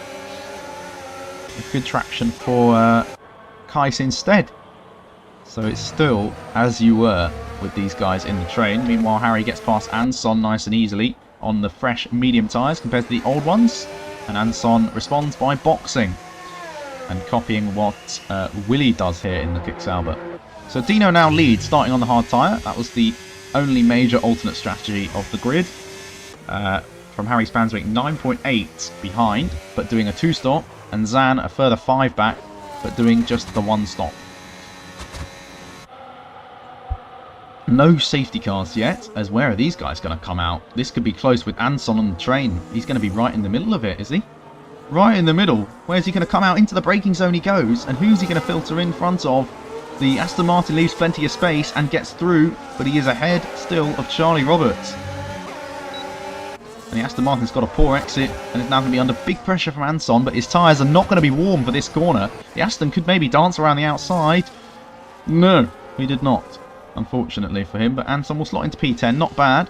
A good traction for Kais instead. So it's still as you were with these guys in the train. Meanwhile, Harry gets past Anson nice and easily on the fresh medium tyres compared to the old ones. And Anson responds by boxing and copying what Willie does here in the Kick-Sauber. So Dino now leads, starting on the hard tyre. That was the only major alternate strategy of the grid. From Harry Spanswick, 9.8 behind, but doing a 2-stop. And Zan a further 5 back, but doing just the 1-stop. No safety cars yet, as where are these guys going to come out? This could be close with Anson on the train. He's going to be right in the middle of it, is he? Right in the middle. Where's he going to come out? Into the braking zone he goes. And who's he going to filter in front of? The Aston Martin leaves plenty of space and gets through, but he is ahead still of Charlie Roberts. And the Aston Martin's got a poor exit and is now going to be under big pressure from Anson, but his tyres are not going to be warm for this corner. The Aston could maybe dance around the outside. No, he did not, unfortunately for him, but Anson will slot into P10, not bad.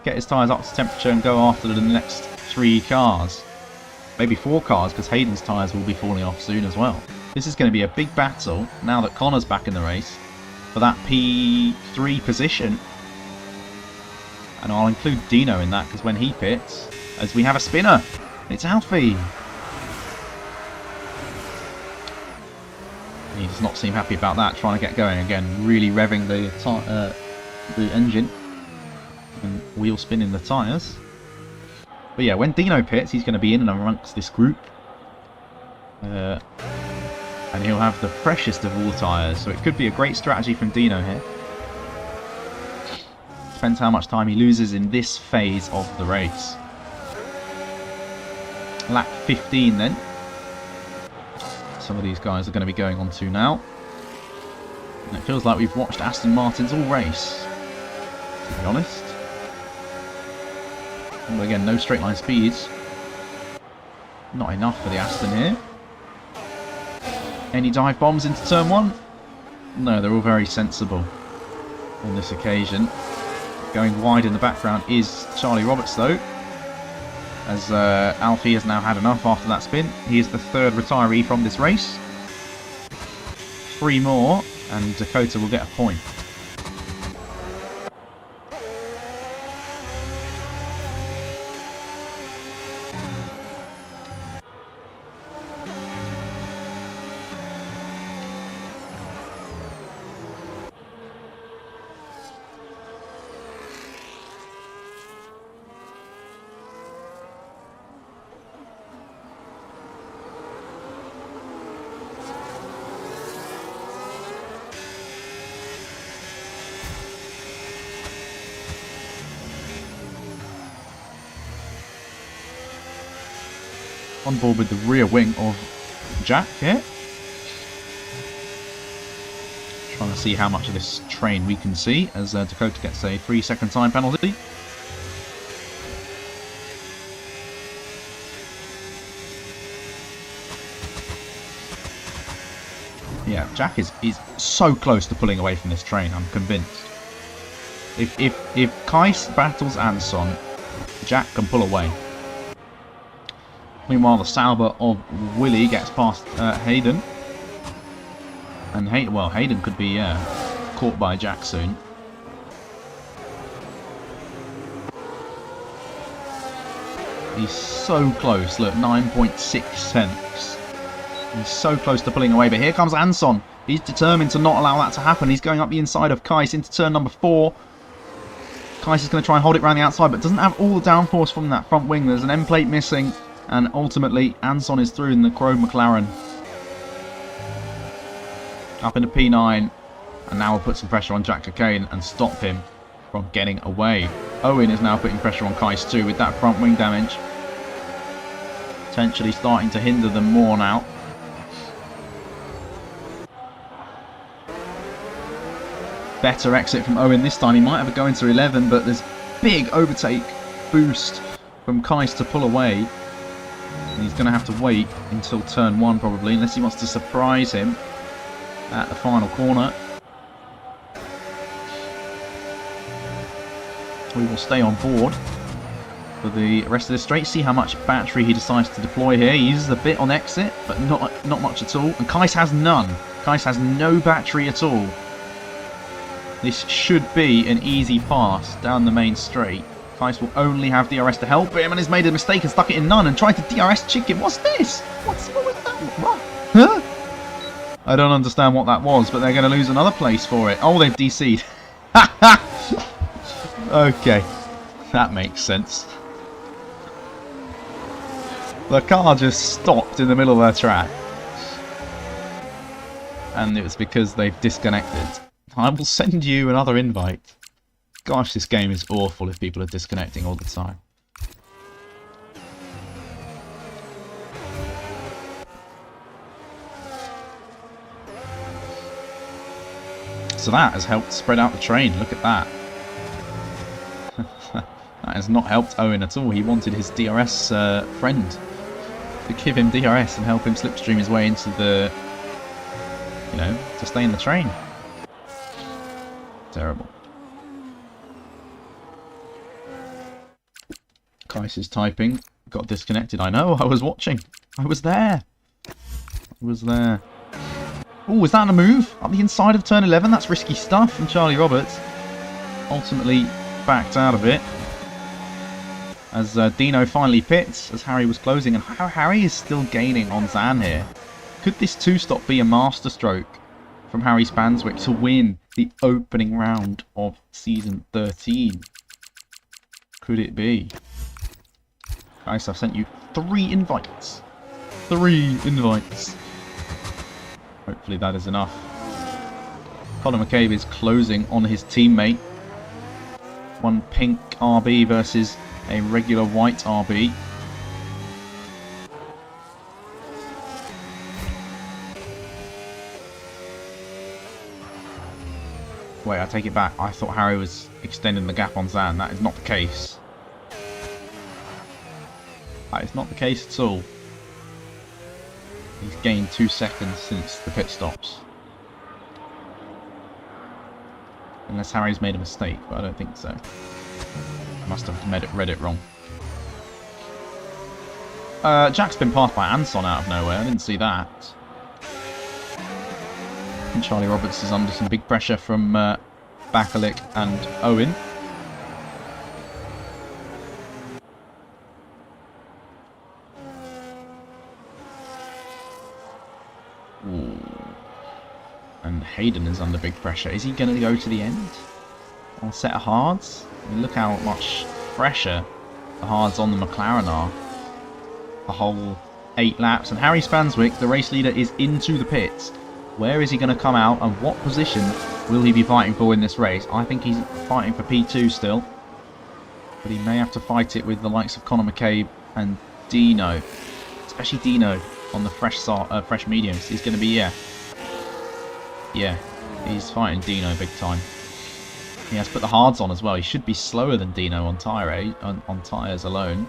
Get his tyres up to temperature and go after the next 3 cars. Maybe 4 cars, because Hayden's tyres will be falling off soon as well. This is going to be a big battle, now that Connor's back in the race, for that P3 position. And I'll include Dino in that, because when he pits, as we have a spinner, it's Alfie. He does not seem happy about that, trying to get going again, really revving the engine and wheel spinning the tyres. But yeah, when Dino pits, he's going to be in and amongst this group. And he'll have the freshest of all tyres, so it could be a great strategy from Dino here. Depends how much time he loses in this phase of the race. Lap 15 then. Some of these guys are going to be going on to now. And it feels like we've watched Aston Martins all race, to be honest. And again, no straight line speeds. Not enough for the Aston here. Any dive bombs into turn 1? No, they're all very sensible on this occasion. Going wide in the background is Charlie Roberts though, as Alfie has now had enough after that spin. He is the 3rd retiree from this race. 3 more and Dakota will get a point. On board with the rear wing of Jack here. Trying to see how much of this train we can see as Dakota gets a 3-second time penalty. Yeah, Jack is so close to pulling away from this train, I'm convinced. If Kais battles Anson, Jack can pull away. Meanwhile, the Sauber of Willie gets past Hayden. And Hayden could be caught by Jack soon. He's so close. Look, 9.6 cents. He's so close to pulling away. But here comes Anson. He's determined to not allow that to happen. He's going up the inside of Kais into turn number 4. Kais is going to try and hold it around the outside, but doesn't have all the downforce from that front wing. There's an end plate missing. And ultimately, Anson is through in the Chrome McLaren. Up into P9. And now we'll put some pressure on Jack Cockayne and stop him from getting away. Owen is now putting pressure on Kais too with that front wing damage. Potentially starting to hinder them more now. Better exit from Owen this time. He might have a go into 11, but there's big overtake boost from Kais to pull away. And he's going to have to wait until turn 1 probably, unless he wants to surprise him at the final corner. We will stay on board for the rest of this straight. See how much battery he decides to deploy here. He uses a bit on exit, but not much at all. And Kais has none. Kais has no battery at all. This should be an easy pass down the main straight. Kais will only have DRS to help him and has made a mistake and stuck it in none and tried to DRS chicken. What's this? What was that? What? Huh? I don't understand what that was, but they're going to lose another place for it. Oh, they've DC'd. Okay, that makes sense. The car just stopped in the middle of their track. And it was because they've disconnected. I will send you another invite. Gosh, this game is awful if people are disconnecting all the time. So that has helped spread out the train. Look at that. That has not helped Owen at all. He wanted his DRS friend to give him DRS and help him slipstream his way into the, to stay in the train. Terrible. Kais is typing. Got disconnected. I know. I was watching. I was there. Oh, was that a move? Up the inside of turn 11? That's risky stuff from Charlie Roberts. Ultimately backed out of it. As Dino finally pits, as Harry was closing. And Harry is still gaining on Zan here. Could this two-stop be a masterstroke from Harry Spanswick to win the opening round of Season 13? Could it be? Guys, I've sent you 3 invites. 3 invites. Hopefully that is enough. Colin McCabe is closing on his teammate. One pink RB versus a regular white RB. Wait, I take it back. I thought Harry was extending the gap on Zan. That is not the case. That is not the case at all. He's gained 2 seconds since the pit stops. Unless Harry's made a mistake, but I don't think so. I must have read it wrong. Jack's been passed by Anson out of nowhere. I didn't see that. And Charlie Roberts is under some big pressure from Bakalik and Owen. Ooh. And Hayden is under big pressure. Is he going to go to the end on set of hards? I mean, look how much fresher the hards on the McLaren are. A whole 8 laps. And Harry Spanswick, the race leader, is into the pits. Where is he going to come out and what position will he be fighting for in this race? I think he's fighting for P2 still. But he may have to fight it with the likes of Conor McCabe and Dino. Especially Dino on the fresh mediums. He's going to be, yeah, he's fighting Dino big time. He has put the hards on as well. He should be slower than Dino on tyres alone.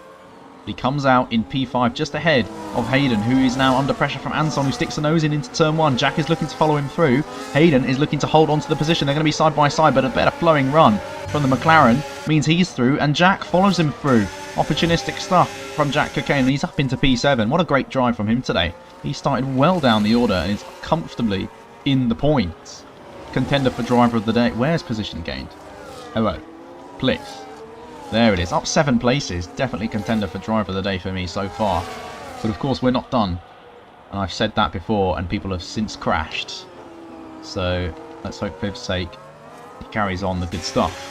He comes out in P5 just ahead of Hayden, who is now under pressure from Anson, who sticks the nose in into turn 1. Jack is looking to follow him through. Hayden is looking to hold on to the position. They're going to be side by side, but a better flowing run from the McLaren means he's through, and Jack follows him through. Opportunistic stuff from Jack Cocaine, and he's up into P7. What a great drive from him today. He started well down the order and is comfortably in the points. Contender for driver of the day. Where's position gained? Hello. Please. There it is, up 7 places. Definitely contender for driver of the day for me so far. But of course we're not done. And I've said that before and people have since crashed. So let's hope for his sake he carries on the good stuff.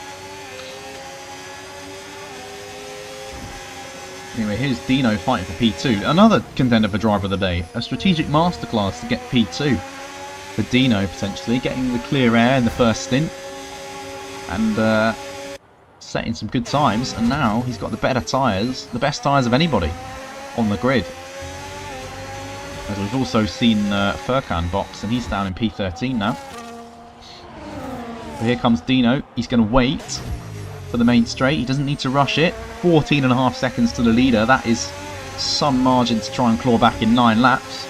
Anyway, here's Dino fighting for P2. Another contender for driver of the day. A strategic masterclass to get P2. For Dino potentially, getting the clear air in the first stint. And setting some good times, and now he's got the better tyres, the best tyres of anybody on the grid. As we've also seen Furkan box, and he's down in P13 now. So here comes Dino. He's going to wait for the main straight. He doesn't need to rush it. 14.5 seconds to the leader. That is some margin to try and claw back in 9 laps.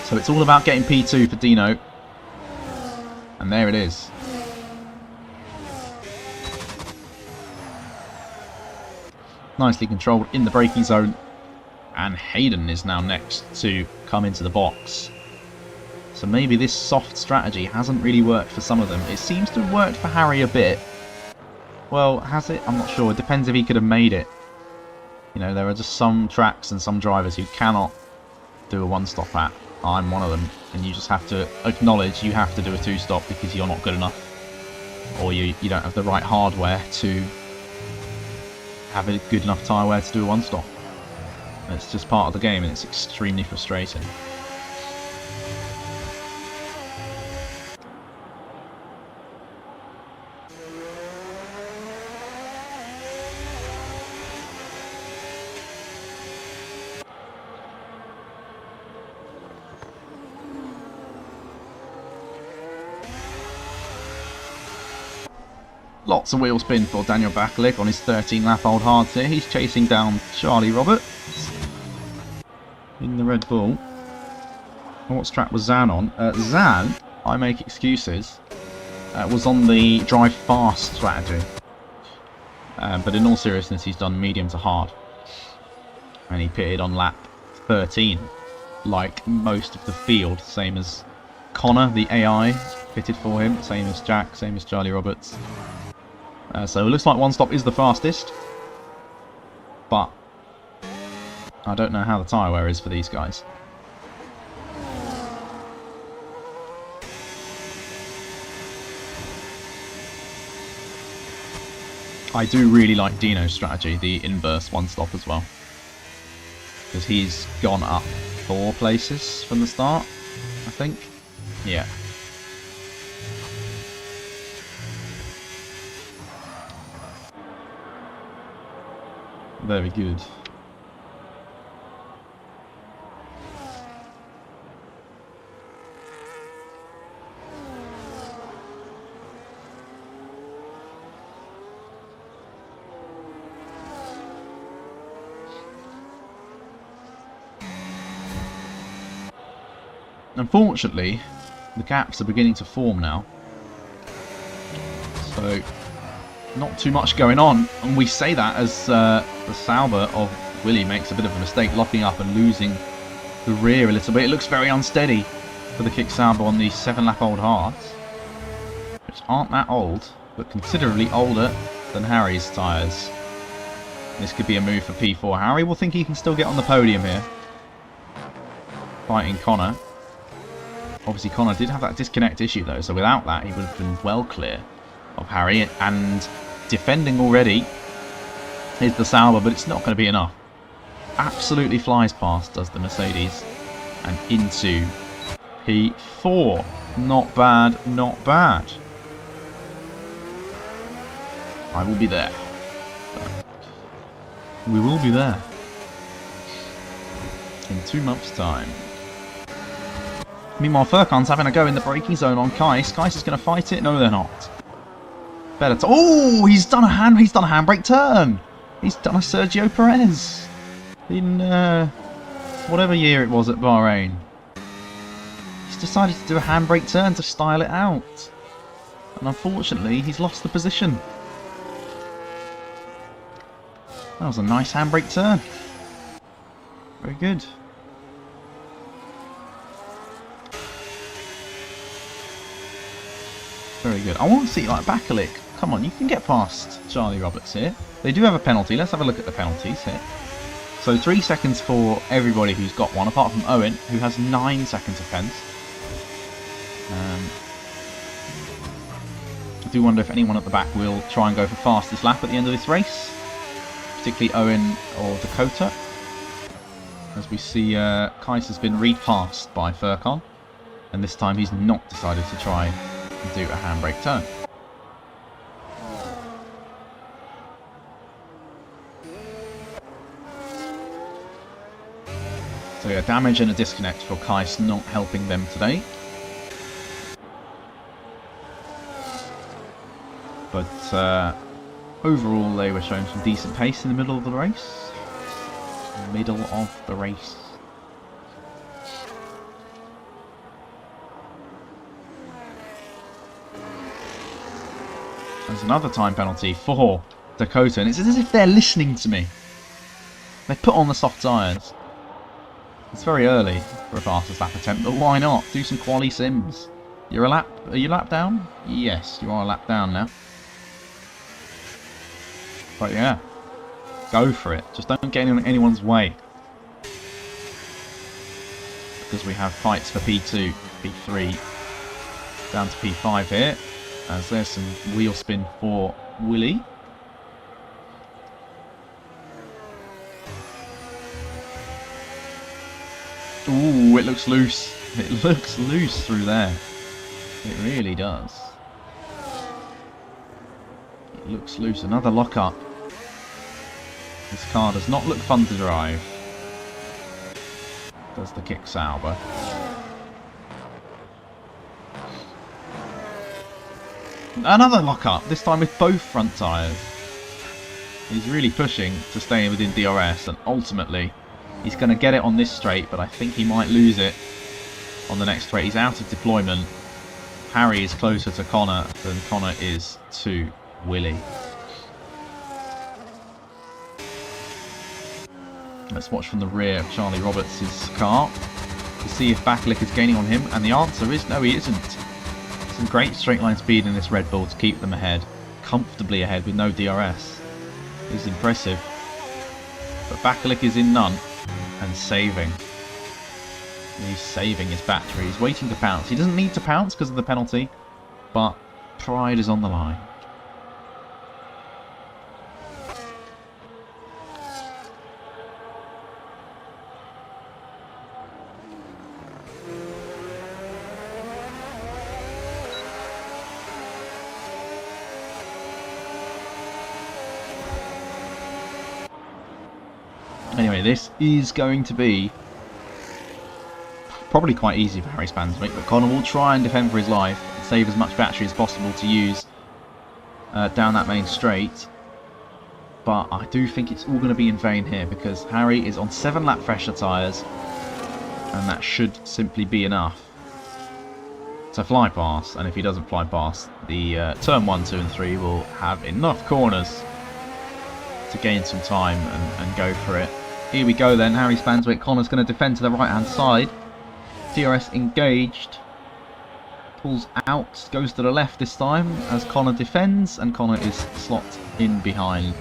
So it's all about getting P2 for Dino. And there it is. Nicely controlled in the braking zone, and Hayden is now next to come into the box. So maybe this soft strategy hasn't really worked for some of them. It seems to have worked for Harry a bit. Well, has it? I'm not sure. It depends if he could have made it. You know, there are just some tracks and some drivers who cannot do a one-stop at. I'm one of them, and you just have to acknowledge you have to do a two-stop because you're not good enough, or you don't have the right hardware to have a good enough tyre wear to do a one-stop. It's just part of the game and it's extremely frustrating. Lots of wheel spin for Daniel Bakalik on his 13-lap-old hards here. He's chasing down Charlie Roberts in the Red Bull. What track was Zan on? Zan, I make excuses, was on the drive fast strategy. But in all seriousness, he's done medium to hard. And he pitted on lap 13, like most of the field. Same as Connor, the AI, pitted for him. Same as Jack, same as Charlie Roberts. So it looks like one stop is the fastest, but I don't know how the tyre wear is for these guys. I do really like Dino's strategy, the inverse one stop as well, because he's gone up 4 places from the start, I think. Yeah. Very good. Unfortunately, the gaps are beginning to form now. So, not too much going on, and we say that as the Sauber of Willie makes a bit of a mistake, locking up and losing the rear a little bit. It looks very unsteady for the Kick Sauber on these 7-lap-old hards, which aren't that old, but considerably older than Harry's tyres. This could be a move for P4. Harry will think he can still get on the podium here, fighting Connor. Obviously Connor did have that disconnect issue though, so without that he would have been well clear of Harry, and defending already is the Sauber, but it's not going to be enough. Absolutely flies past, does the Mercedes, and into P4. Not bad, not bad. I will be there. We will be there in 2 months' time. Meanwhile, Furkan's having a go in the braking zone on Kais. Kais is going to fight it. No, they're not. Better. Oh, he's done a handbrake turn. He's done a Sergio Perez in whatever year it was at Bahrain. He's decided to do a handbrake turn to style it out. And unfortunately, he's lost the position. That was a nice handbrake turn. Very good. Very good. I want to see, like, Bakalik. Come on, you can get past Charlie Roberts here. They do have a penalty. Let's have a look at the penalties here. So 3 seconds for everybody who's got one, apart from Owen, who has 9 seconds of pens. I do wonder if anyone at the back will try and go for fastest lap at the end of this race. Particularly Owen or Dakota. As we see, Kais has been repassed by Furcon. And this time he's not decided to try and do a handbrake turn. So yeah, damage and a disconnect for Kais, not helping them today. But overall they were showing some decent pace in the middle of the race. Middle of the race. There's another time penalty for Dakota, and it's as if they're listening to me. They put on the soft tyres. It's very early for a fastest lap attempt, but why not? Do some quali sims. Are you lap down? Yes, you are a lap down now. But yeah, go for it. Just don't get in anyone's way. Because we have fights for P2, P3, down to P5 here. As there's some wheel spin for Willie. Ooh, it looks loose. It looks loose through there. It really does. It looks loose. Another lock-up. This car does not look fun to drive. Does the kick Sauber. Another lock-up, this time with both front tyres. He's really pushing to stay within DRS, and ultimately he's going to get it on this straight, but I think he might lose it on the next straight. He's out of deployment. Harry is closer to Connor than Connor is to Willie. Let's watch from the rear of Charlie Roberts' car to see if Bakalik is gaining on him, and the answer is no, he isn't. Some great straight line speed in this Red Bull to keep them ahead, comfortably ahead with no DRS. It's impressive. But Bakalik is in none and saving. He's saving his battery. He's waiting to pounce. He doesn't need to pounce because of the penalty, but pride is on the line. Anyway, this is going to be probably quite easy for Harry Spanswick, but Connor will try and defend for his life and save as much battery as possible to use down that main straight. But I do think it's all going to be in vain here because Harry is on 7 lap fresher tyres and that should simply be enough to fly past. And if he doesn't fly past, the turn 1, 2 and 3 will have enough corners to gain some time and go for it. Here we go then, Harry Spanswick. Connor's going to defend to the right hand side. DRS engaged. Pulls out, goes to the left this time as Connor defends, and Connor is slot in behind.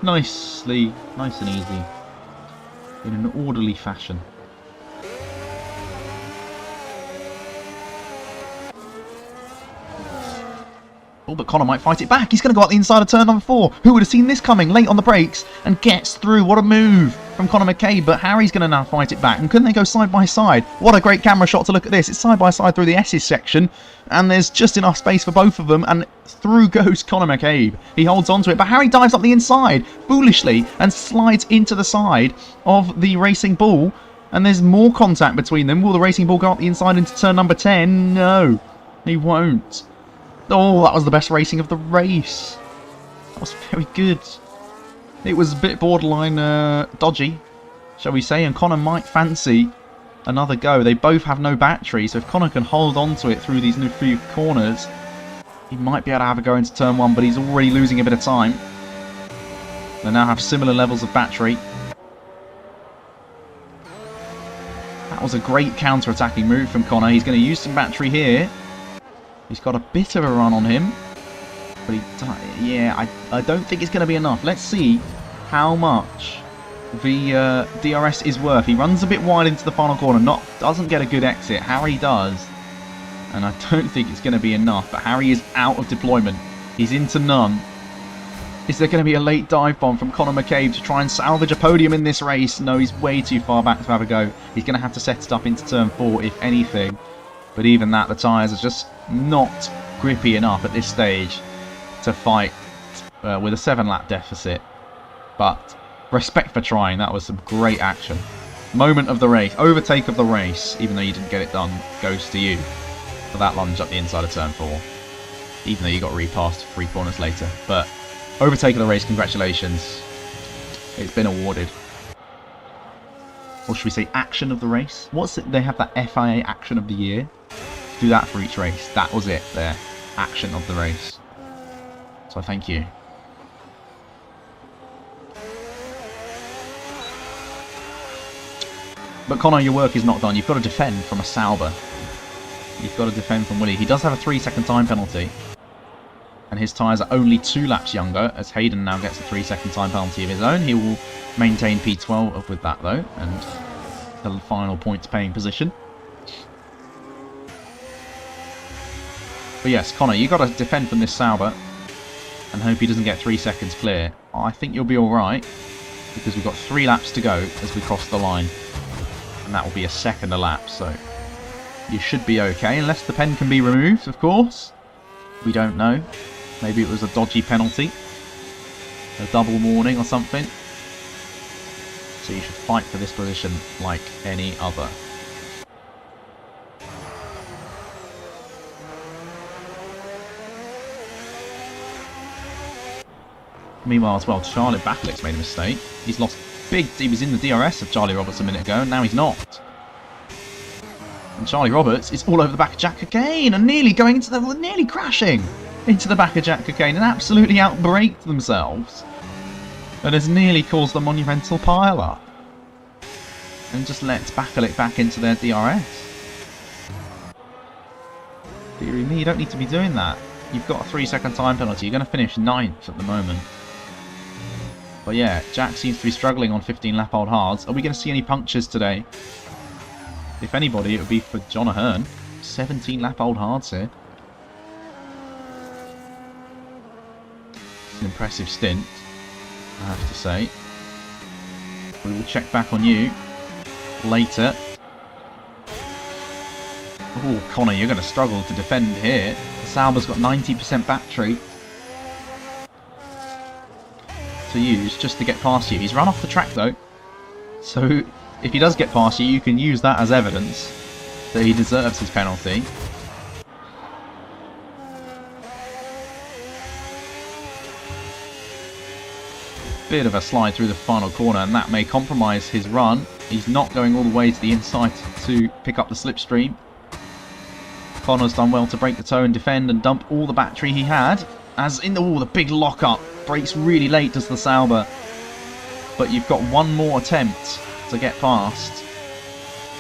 Nice and easy. In an orderly fashion. Oh, but Connor might fight it back. He's going to go out the inside of turn number 4. Who would have seen this coming? Late on the brakes and gets through. What a move from Connor McCabe. But Harry's going to now fight it back. And couldn't they go side by side? What a great camera shot to look at this. It's side by side through the S's section. And there's just enough space for both of them. And through goes Connor McCabe. He holds onto it. But Harry dives up the inside foolishly and slides into the side of the Racing Bull. And there's more contact between them. Will the Racing Bull go up the inside into turn number 10? No, he won't. Oh, that was the best racing of the race. That was very good. It was a bit borderline dodgy, shall we say, and Connor might fancy another go. They both have no battery, so if Connor can hold on to it through these new few corners, he might be able to have a go into turn 1, but he's already losing a bit of time. They now have similar levels of battery. That was a great counter-attacking move from Connor. He's going to use some battery here. He's got a bit of a run on him. But yeah, I don't think it's going to be enough. Let's see how much the DRS is worth. He runs a bit wide into the final corner. Doesn't get a good exit. Harry does. And I don't think it's going to be enough. But Harry is out of deployment. He's into none. Is there going to be a late dive bomb from Conor McCabe to try and salvage a podium in this race? No, he's way too far back to have a go. He's going to have to set it up into turn 4, if anything. But even that, the tyres are just not grippy enough at this stage to fight with a 7-lap deficit. But respect for trying. That was some great action. Moment of the race. Overtake of the race, even though you didn't get it done, goes to you for that lunge up the inside of turn 4. Even though you got repassed 3 corners later. But overtake of the race, congratulations. It's been awarded. Or should we say action of the race? What's it? They have that FIA action of the year. Do that for each race. That was it there. Action of the race. So thank you. But Connor, your work is not done. You've got to defend from a Sauber. You've got to defend from Willie. He does have a 3-second time penalty. And his tyres are only 2 laps younger, as Hayden now gets a 3-second time penalty of his own. He will maintain P12 with that, though, and the final points paying position. But yes, Connor, you've got to defend from this Sauber and hope he doesn't get 3 seconds clear. I think you'll be alright, because we've got 3 laps to go as we cross the line. And that will be a second a lap, so you should be okay, unless the pen can be removed, of course. We don't know. Maybe it was a dodgy penalty. A double warning or something. So you should fight for this position like any other. Meanwhile as well, Charlie Backlick's made a mistake. He's lost big... He was in the DRS of Charlie Roberts a minute ago, and now he's not. And Charlie Roberts is all over the back of Jack Cockayne and nearly going into the... nearly crashing into the back of Jack Cockayne and absolutely outbraked themselves. And has nearly caused a monumental pile-up. And just lets Backlick back into their DRS. Deary me, you don't need to be doing that. You've got a 3-second time penalty. You're going to finish 9th at the moment. But yeah, Jack seems to be struggling on 15 lap old hards. Are we going to see any punctures today? If anybody, it would be for John Ahern. 17 lap old hards here. It's an impressive stint, I have to say. We will check back on you later. Oh, Connor, you're going to struggle to defend here. Sauber's got 90% battery to use just to get past you. He's run off the track though, so if he does get past you, you can use that as evidence that he deserves his penalty. Bit of a slide through the final corner, and that may compromise his run. He's not going all the way to the inside to pick up the slipstream. Connor's done well to break the toe and defend and dump all the battery he had. As in the big lock-up. Brakes really late, does the Sauber. But you've got one more attempt to get past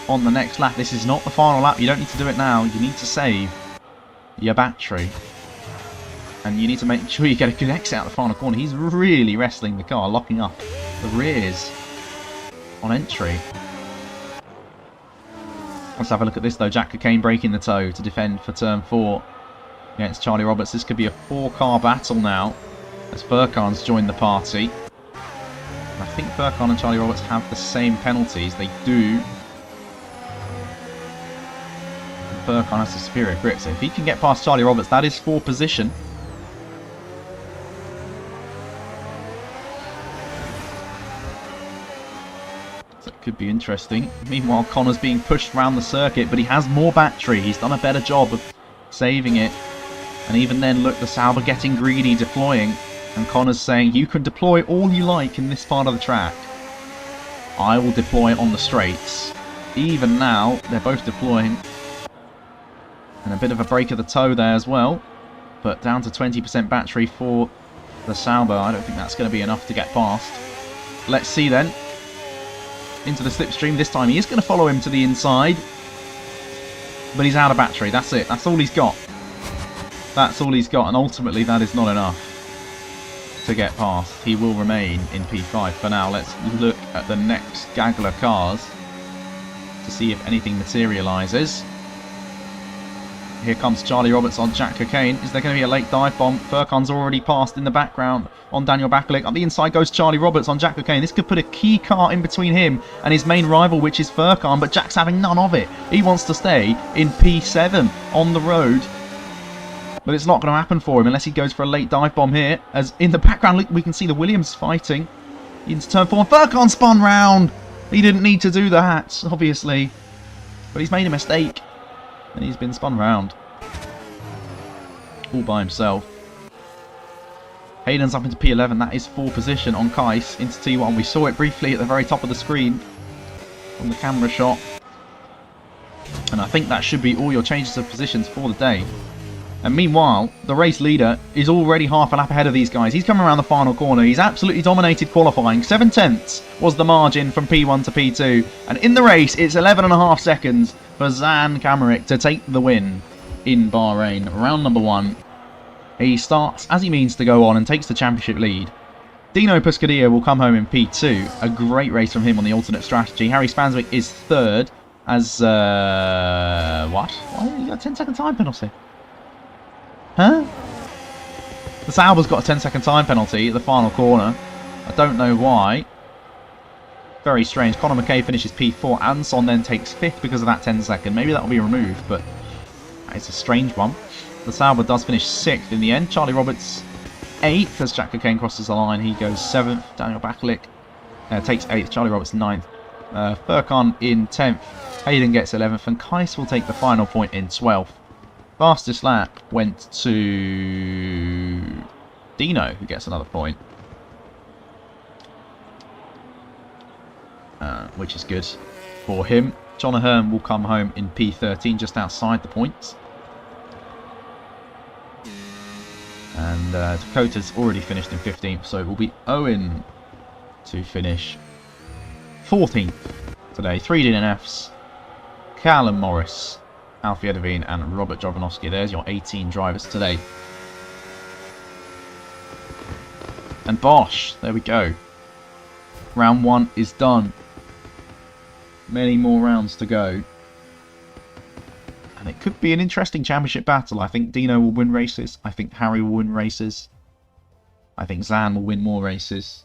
on the next lap. This is not the final lap. You don't need to do it now. You need to save your battery. And you need to make sure you get a good exit out of the final corner. He's really wrestling the car, locking up the rears on entry. Let's have a look at this though. Jack Cockayne breaking the toe to defend for turn 4 against Charlie Roberts. This could be a 4-car battle now as Furkan's joined the party. I think Furkan and Charlie Roberts have the same penalties. They do. And Furkan has the superior grip, so if he can get past Charlie Roberts, that is 4th position. So it could be interesting. Meanwhile, Connor's being pushed around the circuit, but he has more battery. He's done a better job of saving it. And even then, look, the Sauber getting greedy, deploying. And Connor's saying, you can deploy all you like in this part of the track. I will deploy on the straights. Even now, they're both deploying. And a bit of a break of the toe there as well. But down to 20% battery for the Sauber. I don't think that's going to be enough to get past. Let's see then. Into the slipstream. This time he is going to follow him to the inside. But he's out of battery. That's it. That's all he's got. That's all he's got. And ultimately that is not enough to get past. He will remain in P5 for now. Let's look at the next gaggle of cars to see if anything materialises. Here comes Charlie Roberts on Jack Cocaine. Is there going to be a late dive bomb? Furkan's already passed in the background on Daniel Bakalik. On the inside goes Charlie Roberts on Jack Cocaine. This could put a key car in between him and his main rival, which is Furkan, but Jack's having none of it. He wants to stay in P7 on the road. But it's not going to happen for him unless he goes for a late dive bomb here. As in the background, we can see the Williams fighting into turn 4. Furkan spun round. He didn't need to do that, obviously. But he's made a mistake. And he's been spun round. All by himself. Hayden's up into P11. That is 4 position on Kais into T1. We saw it briefly at the very top of the screen on the camera shot. And I think that should be all your changes of positions for the day. And meanwhile, the race leader is already half a lap ahead of these guys. He's coming around the final corner. He's absolutely dominated qualifying. 7/10 was the margin from P1 to P2. And in the race, it's 11.5 seconds for Zan Kamaric to take the win in Bahrain. Round number 1. He starts as he means to go on and takes the championship lead. Dino Puscadia will come home in P2. A great race from him on the alternate strategy. Harry Spanswick is 3rd as... what? Why you got a 10-second time penalty? Huh? The Sauber's got a 10-second time penalty at the final corner. I don't know why. Very strange. Conor McKay finishes P4. Anson then takes 5th because of that 10-second. Maybe that will be removed, but it's a strange one. The Sauber does finish 6th in the end. Charlie Roberts 8th as Jack Cocaine crosses the line. He goes 7th. Daniel Bakalik takes 8th. Charlie Roberts 9th. Furkan in 10th. Hayden gets 11th. And Kais will take the final point in 12th. Fastest lap went to Dino, who gets another point. Which is good for him. John Ahern will come home in P13, just outside the points. And Dakota's already finished in 15th, so it will be Owen to finish 14th today. 3 DNFs. Callum Morris, Alfie Edevine and Robert Jovanovski. There's your 18 drivers today. And Bosch, there we go. Round 1 is done. Many more rounds to go. And it could be an interesting championship battle. I think Dino will win races. I think Harry will win races. I think Zan will win more races.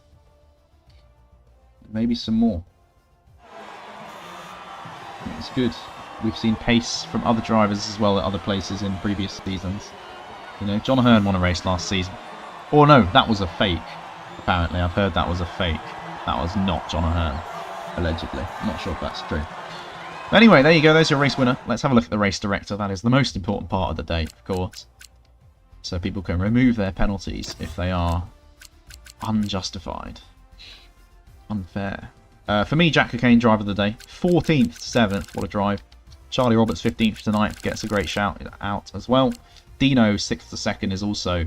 Maybe some more. It's good. We've seen pace from other drivers as well at other places in previous seasons. You know, John Ahern won a race last season. Or no, that was a fake. Apparently, I've heard that was a fake. That was not John Ahern, allegedly. I'm not sure if that's true. Anyway, there you go. There's your race winner. Let's have a look at the race director. That is the most important part of the day, of course. So people can remove their penalties if they are unjustified. Unfair. For me, Jack Cocaine, driver of the day. 14th to 7th. What a drive. Charlie Roberts, 15th to 9th, gets a great shout out as well. Dino, 6th to 2nd, is also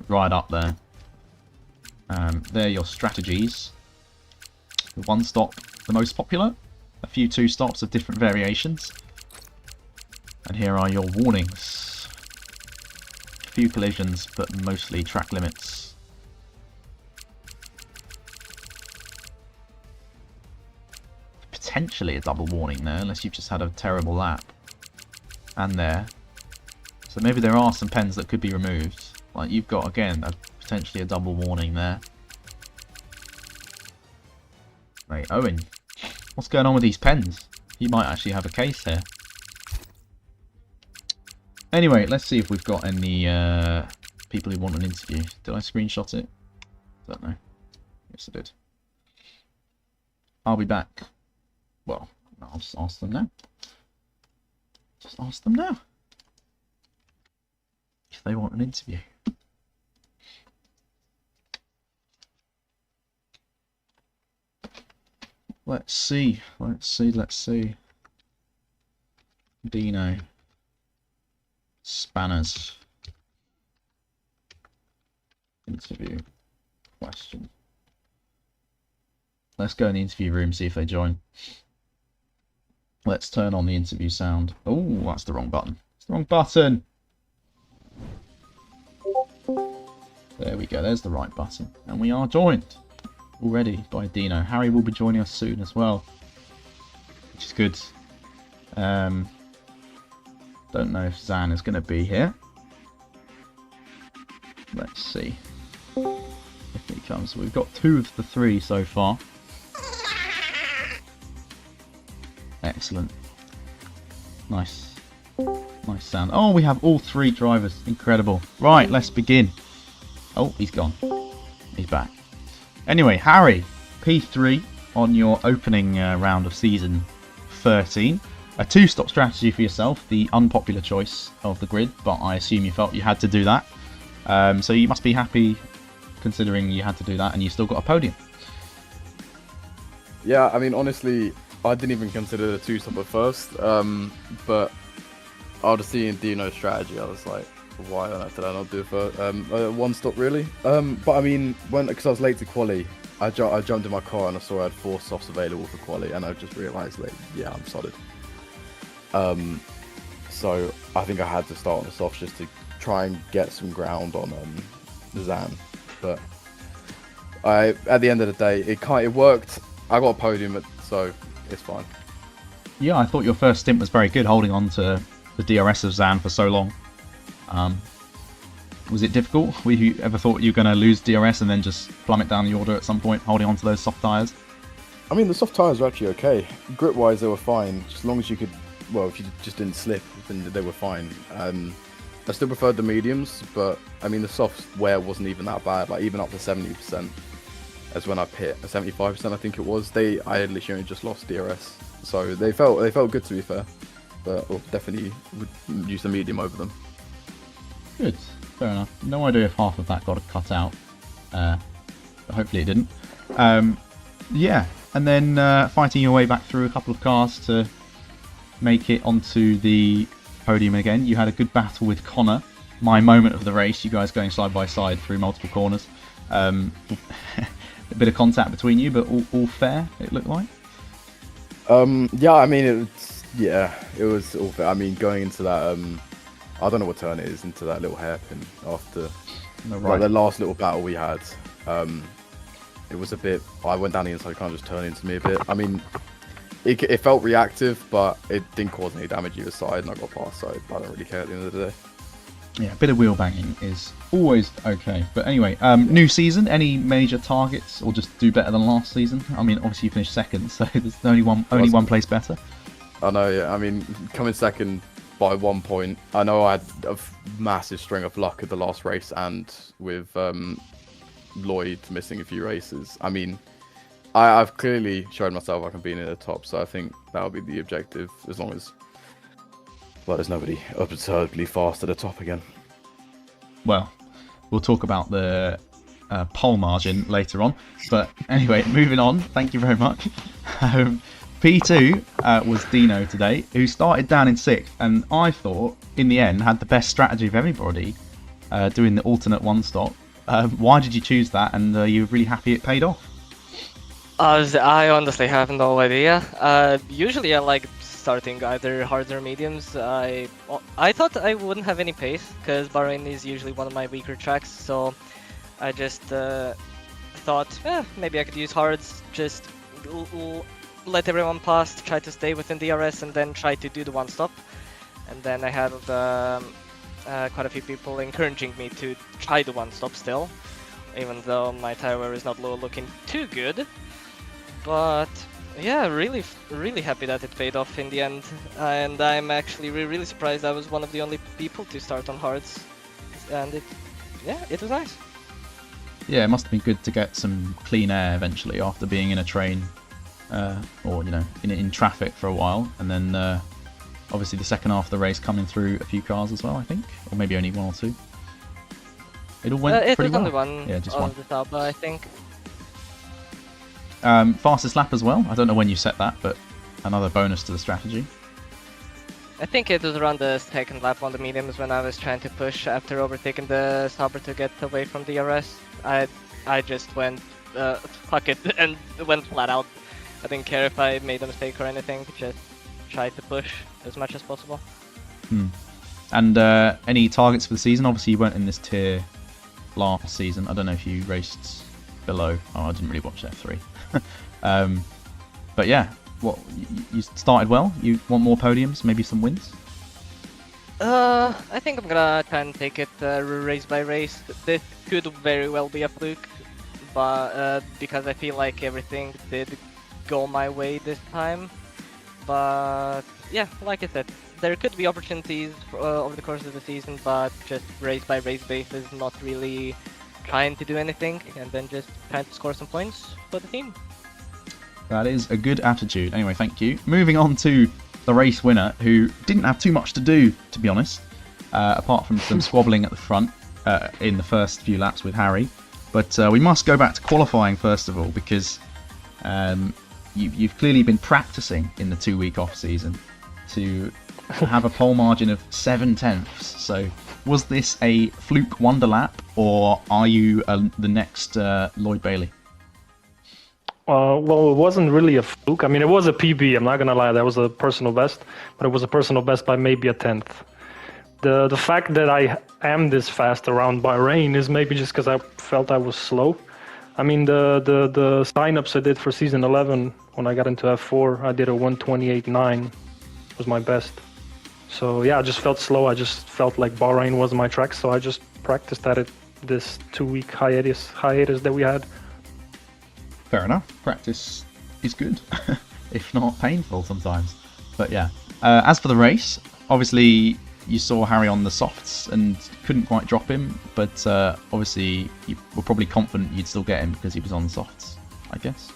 right up there. There are your strategies. The 1 stop, the most popular. A few 2 stops of different variations. And here are your warnings. A few collisions, but mostly track limits. Potentially a double warning there, unless you've just had a terrible lap. And there. So maybe there are some pens that could be removed. Like you've got, again, potentially a double warning there. Right, Owen. What's going on with these pens? You might actually have a case here. Anyway, let's see if we've got any people who want an interview. Did I screenshot it? Don't know. Yes, I did. I'll be back. Well, I'll just ask them now. Just ask them now. If they want an interview. Let's see. Let's see. Dino. Spanners. Interview. Question. Let's go in the interview room, see if they join. Let's turn on the interview sound. Oh, that's the wrong button. It's the wrong button. There we go. There's the right button. And we are joined already by Dino. Harry will be joining us soon as well, which is good. Don't know if Zan is going to be here. Let's see if he comes. We've got 2 of the 3 so far. Excellent. Nice. Nice sound. Oh, we have all 3 drivers. Incredible. Right, let's begin. Oh, he's gone. He's back. Anyway, Harry, P3 on your opening round of season 13. A 2-stop strategy for yourself, the unpopular choice of the grid, but I assume you felt you had to do that. So you must be happy considering you had to do that and you still got a podium. Yeah, I mean, honestly, I didn't even consider the 2-stop at first, but after seeing Dino's strategy, I was like, why on earth did I not do it for 1-stop, really? But I mean, because I was late to quali, I jumped in my car and I saw I had 4 softs available for quali, and I just realised, like, yeah, I'm solid. So I think I had to start on the softs just to try and get some ground on Zan. But at the end of the day, it worked. I got a podium, so it's fine. Yeah, I thought your first stint was very good, holding on to the DRS of Zan for so long. Was it difficult? Were you ever thought you were going to lose DRS and then just plummet down the order at some point, holding on to those soft tyres? I mean, the soft tyres were actually okay. Grip-wise, they were fine, just as long as you could. Well, if you just didn't slip, then they were fine. I still preferred the mediums, but I mean the softs wear wasn't even that bad. Like even up to 70%, as when I pit 75%, I think it was. I had literally only just lost DRS, so they felt good, to be fair. But definitely would use the medium over them. Good, fair enough. No idea if half of that got cut out, but hopefully it didn't. Yeah, and then fighting your way back through a couple of cars to make it onto the podium again. You had a good battle with Connor. My moment of the race, you guys going side by side through multiple corners. A bit of contact between you, but all fair, it looked like. Yeah, I mean, it was all fair. I mean, going into that, I don't know what turn it is, into that little hairpin after like the last little battle we had. It was a bit. I went down the inside, kind of just turned into me a bit. I mean, it felt reactive, but it didn't cause any damage either side, and I got past, so I don't really care at the end of the day. Yeah, a bit of wheel banging is always okay. But anyway, new season, any major targets, or just do better than last season? I mean, obviously you finished second, so there's only one place better. I know, yeah. I mean, coming second by 1 point. I know I had a massive string of luck at the last race, and with Lloyd missing a few races. I mean, I've clearly shown myself I can be in the top, so I think that'll be the objective, as long as, well, there's nobody absurdly fast at the top again. Well, we'll talk about the pole margin later on. But anyway, moving on. Thank you very much. P2 was Dino today, who started down in 6th, and I thought, in the end, had the best strategy of everybody, doing the alternate 1-stop. Why did you choose that, and are you really happy it paid off? I honestly have no idea. Usually I like starting either hards or mediums. I thought I wouldn't have any pace, because Bahrain is usually one of my weaker tracks, so I just thought, maybe I could use hards, just let everyone pass, try to stay within DRS, and then try to do the 1-stop. And then I had quite a few people encouraging me to try the 1-stop still, even though my tire wear is not looking too good. But yeah, really happy that it paid off in the end, and I'm actually really surprised I was one of the only people to start on hards, and it was nice. Yeah, it must have been good to get some clean air eventually after being in a train, or in traffic for a while, and then obviously the second half of the race coming through a few cars as well, I think, or maybe only 1 or 2. It all went pretty well. It was only one, yeah, just one. The top, I think. Fastest lap as well. I don't know when you set that, but another bonus to the strategy. I think it was around the second lap on the mediums when I was trying to push after overtaking the Sauber to get away from DRS. I just went fuck it and went flat out. I didn't care if I made a mistake or anything, just tried to push as much as possible. And any targets for the season? Obviously you weren't in this tier last season. I don't know if you raced below. Oh, I didn't really watch F3. But yeah, what you started well. You want more podiums, maybe some wins? I think I'm gonna try and take it race by race. This could very well be a fluke, but because I feel like everything did go my way this time. But yeah, like I said, there could be opportunities over the course of the season, but just race by race basis, not really trying to do anything, and then just trying to score some points for the team. That is a good attitude. Anyway, thank you. Moving on to the race winner, who didn't have too much to do, to be honest, apart from some squabbling at the front in the first few laps with Harry. But we must go back to qualifying first of all, because you've clearly been practicing in the 2-week off season to have a pole margin of 7/10. So was this a fluke wonder lap, or are you the next Lloyd Bailey? Well, it wasn't really a fluke. I mean, it was a PB. I'm not gonna lie, that was a personal best, but it was a personal best by maybe a tenth. The fact that I am this fast around Bahrain is maybe just because I felt I was slow. I mean, the sign-ups I did for season 11 when I got into F4, I did a 128.9 was my best. So yeah, I just felt slow. I just felt like Bahrain wasn't my track, so I just practiced at it this 2-week hiatus that we had. Fair enough. Practice is good, if not painful sometimes. But yeah, as for the race, obviously you saw Harry on the softs and couldn't quite drop him, but obviously you were probably confident you'd still get him because he was on the softs, I guess.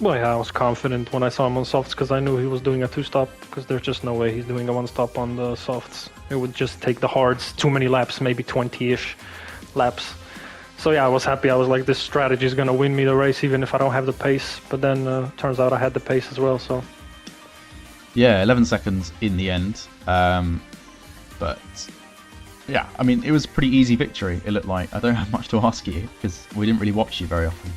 Well, yeah, I was confident when I saw him on softs because I knew he was doing a 2-stop, because there's just no way he's doing a 1-stop on the softs. It would just take the hards too many laps, maybe 20-ish laps. So yeah, I was happy. I was like, this strategy is going to win me the race even if I don't have the pace. But then turns out I had the pace as well, so... Yeah, 11 seconds in the end. But yeah, I mean, it was a pretty easy victory, it looked like. I don't have much to ask you because we didn't really watch you very often.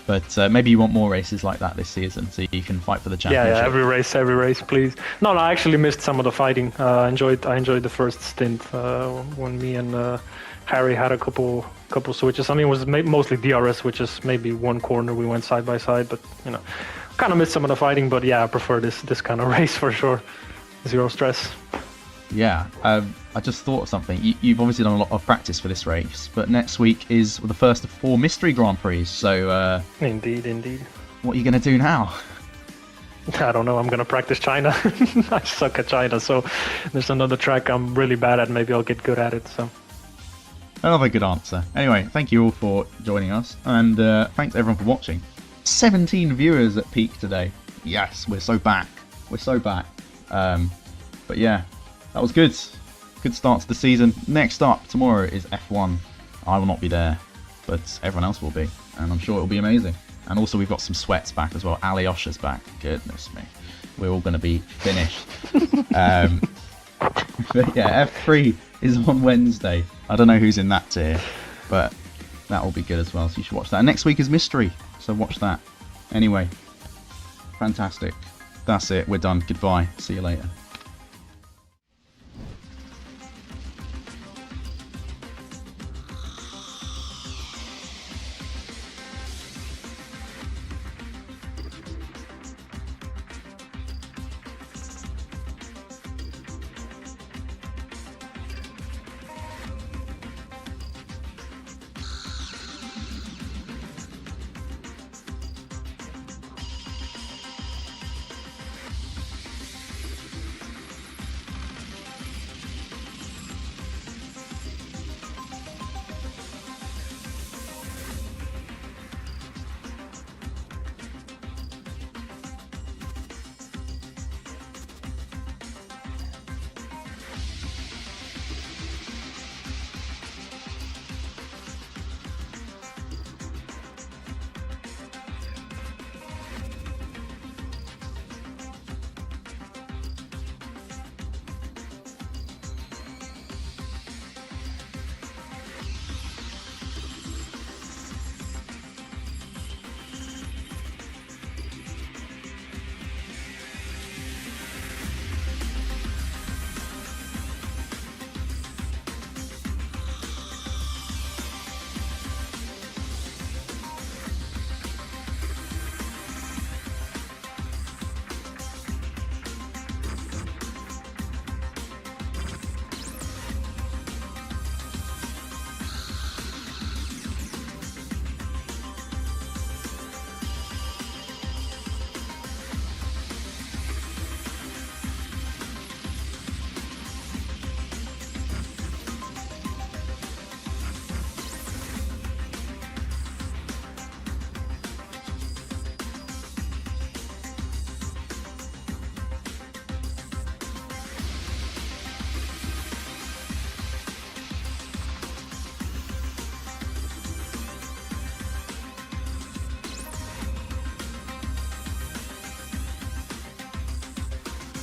But maybe you want more races like that this season so you can fight for the championship. Yeah, every race, please. No, I actually missed some of the fighting. I enjoyed the first stint when me and Harry had a couple switches. I mean, it was mostly DRS switches. Maybe one corner we went side by side, but you know, kind of missed some of the fighting. But yeah, I prefer this kind of race for sure. Zero stress. Yeah, I just thought of something. You've obviously done a lot of practice for this race, but next week is the first of 4 mystery Grand Prix. So Indeed. What are you going to do now? I don't know. I'm going to practice China. I suck at China, so there's another track I'm really bad at. Maybe I'll get good at it. So. Another good answer. Anyway, thank you all for joining us, and thanks everyone for watching. 17 viewers at peak today. Yes, we're so back. But yeah, that was good. Good start to the season. Next up tomorrow is F1. I will not be there, but everyone else will be, and I'm sure it will be amazing. And also we've got some sweats back as well. Alyosha's back. Goodness me, we're all going to be finished. But yeah, F3 is on Wednesday. I don't know who's in that tier, but that will be good as well, so you should watch that. And next week is mystery, so watch that. Anyway, fantastic. That's it. We're done. Goodbye. See you later.